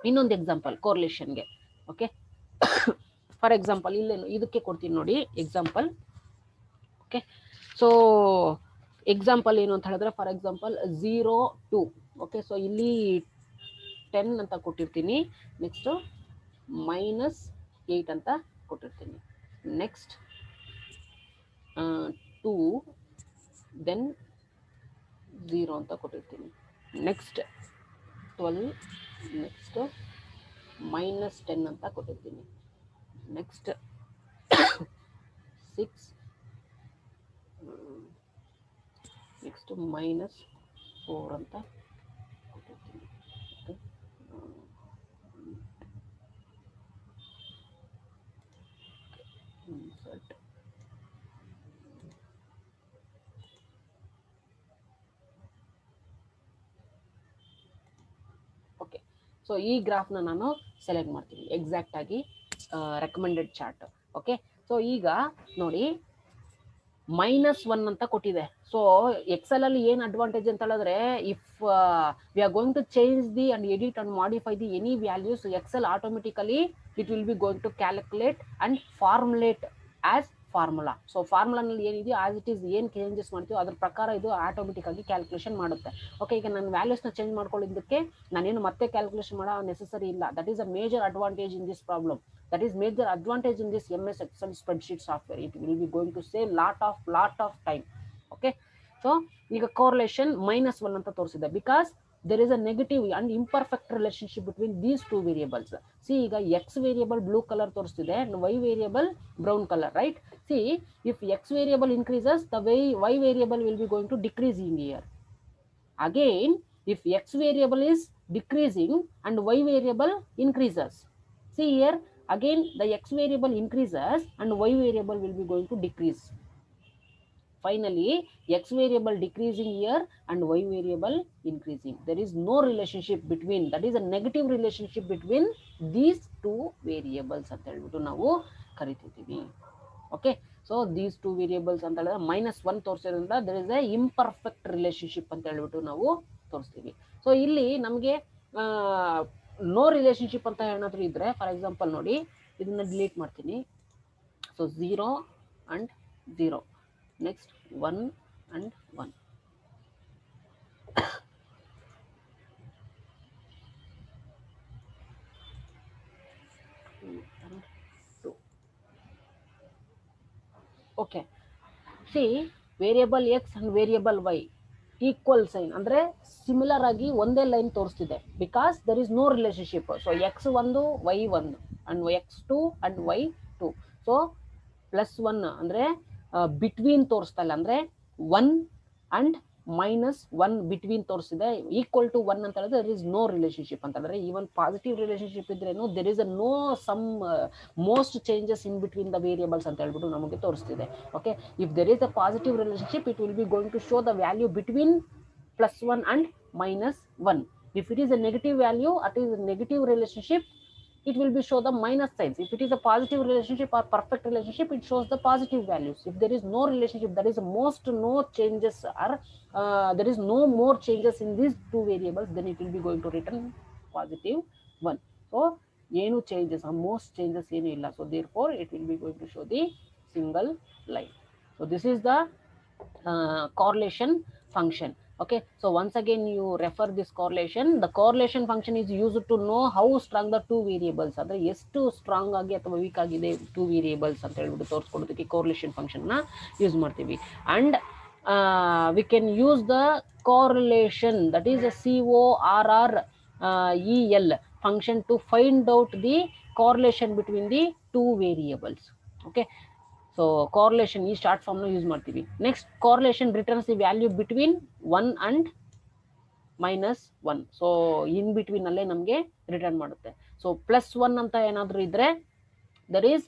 ಇನ್ನೊಂದು example ಕೋರಿಲೇಷನ್ಗೆ. Okay, for example ಇಲ್ಲೇನು ಇದಕ್ಕೆ ಕೊಡ್ತೀನಿ ನೋಡಿ example. Okay, so example ಏನು ಅಂತ ಹೇಳಿದ್ರೆ ಫಾರ್ ಎಕ್ಸಾಂಪಲ್ 0 2. ಓಕೆ, ಸೊ ಇಲ್ಲಿ 10 ಅಂತ ಕೊಟ್ಟಿರ್ತೀನಿ, ನೆಕ್ಸ್ಟ್ -8 ಅಂತ ಕೊಟ್ಟಿರ್ತೀನಿ, ನೆಕ್ಸ್ಟ್ 2 ದೆನ್ 0 ಅಂತ ಕೊಟ್ಟಿರ್ತೀನಿ, ನೆಕ್ಸ್ಟ್ 12, ನೆಕ್ಸ್ಟ್ -10 ಅಂತ ಕೊಟ್ಟಿರ್ತೀನಿ, ನೆಕ್ಸ್ಟ್ 6, ನೆಕ್ಸ್ಟ್ -4 ಅಂತ ಕೊಟ್ಟಿರ್ತೀನಿ. ಇನ್ಸರ್ಟ್ ಓಕೆ, ಸೊ ಈ ಗ್ರಾಫ್ನ ನಾನು ಸೆಲೆಕ್ಟ್ ಮಾಡ್ತೀನಿ ಎಕ್ಸಾಕ್ಟ್ ಆಗಿ ರೆಕಮೆಂಡೆಡ್ ಚಾರ್ಟ್. ಓಕೆ, ಸೊ ಈಗ ನೋಡಿ -1 ಅಂತ ಕೊಟ್ಟಿದೆ. ಸೊ ಎಕ್ಸೆಲ್ ಅಲ್ಲಿ ಏನ್ ಅಡ್ವಾಂಟೇಜ್ ಅಂತ ಹೇಳಿದ್ರೆ, if we are going to change the and edit and modify the any values, Excel automatically it will be going to calculate and formulate as formula. So ಫಾರ್ಮುಲಾನಲ್ಲಿ ಏನಿದೆಯೋ ಆಸ್ ಇಟ್ ಈಸ್ ಏನು changes ಮಾಡ್ತೀವೋ ಅದ್ರ ಪ್ರಕಾರ ಇದು automatic ಆಗಿ calculation ಮಾಡುತ್ತೆ. Okay, ಈಗ ನಾನು ವ್ಯಾಲ್ಯೂಸ್ನ ಚೇಂಜ್ ಮಾಡ್ಕೊಳ್ಳೋದಕ್ಕೆ ನಾನೇನು ಮತ್ತೆ ಕ್ಯಾಲ್ಕುಲೇಷನ್ ಮಾಡೋ ನೆಸೆಸರಿ ಇಲ್ಲ. That is a major advantage in this problem. That is major advantage in this MS Excel spreadsheet software. It will be going to save lot of time. Okay, so ಈಗ correlation -1 ಅಂತ ತೋರಿಸಿದೆ, because there is a negative and imperfect relationship between these two variables. See, ಈಗ x variable blue color ತೋರಿಸ್ತಿದೆ and y variable brown color, right? See, if x variable increases, the y variable will be going to decreasing here. Again, if x variable is decreasing and y variable increases, see here, again the x variable increases and y variable will be going to decrease. Finally, x variable decreasing here and y variable increasing. There is no relationship between, that is a negative relationship between these two variables ಅಂತ ಹೇಳ್ಬಿಟ್ಟು ನಾವು ಕರಿತಿದ್ದೀವಿ. ಓಕೆ, so these two variables ಅಂತ ಹೇಳಿದ್ರೆ -1 ತೋರಿಸೋದ್ರಿಂದ there is a imperfect relationship ಅಂತ ಹೇಳ್ಬಿಟ್ಟು ನಾವು ತೋರಿಸ್ತೀವಿ. ಸೊ ಇಲ್ಲಿ ನಮಗೆ ನೋ ರಿಲೇಶನ್ಶಿಪ್ ಅಂತ ಏನಾದರೂ ಇದ್ರೆ, ಫಾರ್ ಎಕ್ಸಾಂಪಲ್ ನೋಡಿ, ಇದನ್ನ ಡಿಲೀಟ್ ಮಾಡ್ತೀನಿ. So 0 and 0, next 1 and 1. Okay, see variable x and variable y equal sign ಅಂದ್ರೆ ಸಿಮಿಲರ್ ಆಗಿ ಒಂದೇ ಲೈನ್ ತೋರಿಸ್ತಿದೆ, because there is no relationship. So x1 y1 and x2 and y2. So +1 ಅಂದ್ರೆ between ತೋರಿಸ್ತಾ ಇಲ್ಲ, ಅಂದ್ರೆ 1 ಅಂಡ್ -1 ಬಿಟ್ವೀನ್ ತೋರಿಸಿದೆ. Equal to 1 ಅಂತ ಹೇಳಿದ್ರೆ there is no relationship ಅಂತ ಹೇಳಿದ್ರೆ, ಈವನ್ ಪಾಸಿಟಿವ್ ರಿಲೇಶನ್ಶಿಪ್ ಇದ್ರೇನು there is a no some most changes in between the variables ಅಂತ ಹೇಳ್ಬಿಟ್ಟು ನಮಗೆ ತೋರಿಸ್ತಿದೆ. Okay, if there is a positive relationship, it will be going to show the value between +1 and -1. If it is a negative value, it is a negative relationship, it will be show the minus signs. If it is a positive relationship or perfect relationship, it shows the positive values. If there is no relationship, there is most no changes, or there is no more changes in these two variables, then it will be going to return +1. So ಏನು changes, most changes ಏನು ಇಲ್ಲ. So therefore it will be going to show the single line. So this is the correlation function. Okay, so once again you refer this correlation. The correlation function is used to know how strong the two variables, ಅಂದ್ರೆ ಎಷ್ಟು strong ಆಗಿ ಅಥವಾ weak ಆಗಿದೆ two variables ಅಂತ ಹೇಳ್ಬಿಟ್ಟು ತೋರಿಸ್ಕೊಡೋದಕ್ಕೆ correlation function ನ use ಮಾಡ್ತೀವಿ. And we can use the correlation, that is a CORREL function to find out the correlation between the two variables. Okay, so correlation ಈ ಶಾರ್ಟ್ ಫಾರ್ಮ್ ನ use ಮಾಡ್ತೀವಿ. Next correlation returns the value between 1 and -1. So in between ಅಲ್ಲೇ ನಮಗೆ return ಮಾಡುತ್ತೆ. So +1 ಅಂತ ಏನಾದರೂ ಇದ್ರೆ there is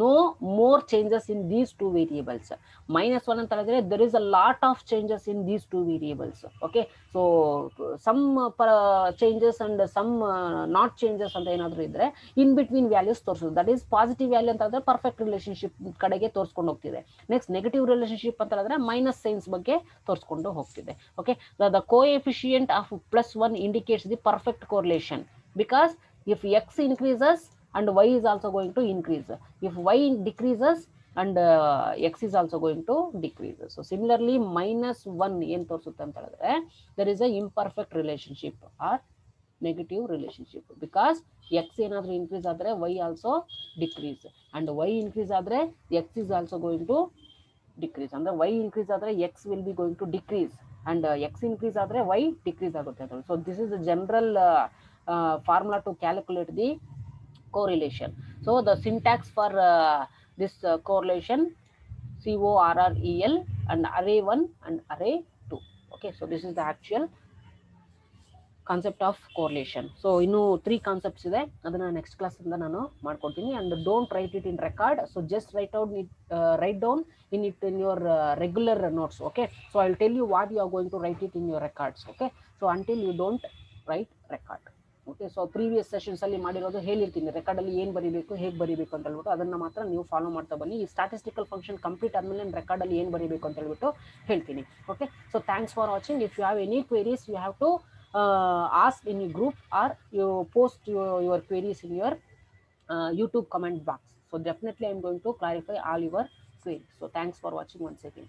no more changes in these two variables. -1 ಅಂತ ಹೇಳಿದ್ರೆ there is a lot of changes in these two variables. Okay, so some changes and some not changes ಅಂತ ಏನಾದರೂ ಇದ್ರೆ in between values ತೋರಿಸೋದು, that is positive value ಅಂತ ಹೇಳಿದ್ರೆ perfect relationship ಕಡೆಗೆ ತೋರಿಸ್ಕೊಂಡು ಹೋಗ್ತಿದೆ. ನೆಕ್ಸ್ಟ್ ನೆಗೆಟಿವ್ ರಿಲೇಶನ್ಶಿಪ್ ಅಂತ ಹೇಳಿದ್ರೆ ಮೈನಸ್ ಸೈನ್ಸ್ ಬಗ್ಗೆ ತೋರಿಸ್ಕೊಂಡು ಹೋಗ್ತಿದೆ. Okay, the coefficient of +1 indicates the perfect correlation, because if x increases and y is also going to increase, if y decreases and x is also going to decrease. So similarly -1 ಏನು ತೋರಿಸುತ್ತೆ ಅಂತ ಹೇಳಿದ್ರೆ there is a imperfect relationship or negative relationship, because x ಏನಾದರೂ increase ಆದರೆ y also decrease, and y increase ಆದರೆ x is also going to decrease. ಅಂದ್ರೆ y increase ಆದರೆ x will be going to decrease, and x increase ಆದರೆ y decrease ಆಗುತ್ತೆ. So this is the general formula to calculate the correlation. So the syntax for this correlation, CORREL and array 1 and array 2. Okay, so this is the actual concept of correlation. So ಇನ್ನೂ 3 concepts ಇದೆ, ಅದನ್ನ next class ಇಂದ ನಾನು ಮಾಡ್ಕೊಡ್ತೀನಿ. And don't write it in record, so just write down in it in your regular notes. Okay, so I will tell you what you are going to write it in your records. Okay, so until you don't write record. Okay. So previous ಸೆಷನ್ಸಲ್ಲಿ ಮಾಡಿರೋದು ಹೇಳಿರ್ತೀನಿ, ರೆಕಾರ್ಡಲ್ಲಿ ಏನು ಬರೀಬೇಕು, ಹೇಗೆ ಬರೀಬೇಕು ಅಂತ ಹೇಳ್ಬಿಟ್ಟು ಅದನ್ನು ಮಾತ್ರ ನೀವು ಫಾಲೋ ಮಾಡ್ತಾ ಬನ್ನಿ. ಈ ಸ್ಟ್ಯಾಟಿಸ್ಟಿಕಲ್ ಫಂಕ್ಷನ್ ಕಂಪ್ಲೀಟ್ ಆದಮೇಲೆ ನಾನು ರೆಕಾರ್ಡಲ್ಲಿ ಏನು ಬರೀಬೇಕು ಅಂತ ಹೇಳ್ಬಿಟ್ಟು ಹೇಳ್ತೀನಿ. Okay. So thanks for watching. If you have any queries you have to ask in your group, or you post your queries in your YouTube comment box. So definitely I'm going to clarify all your queries. So thanks for watching once again.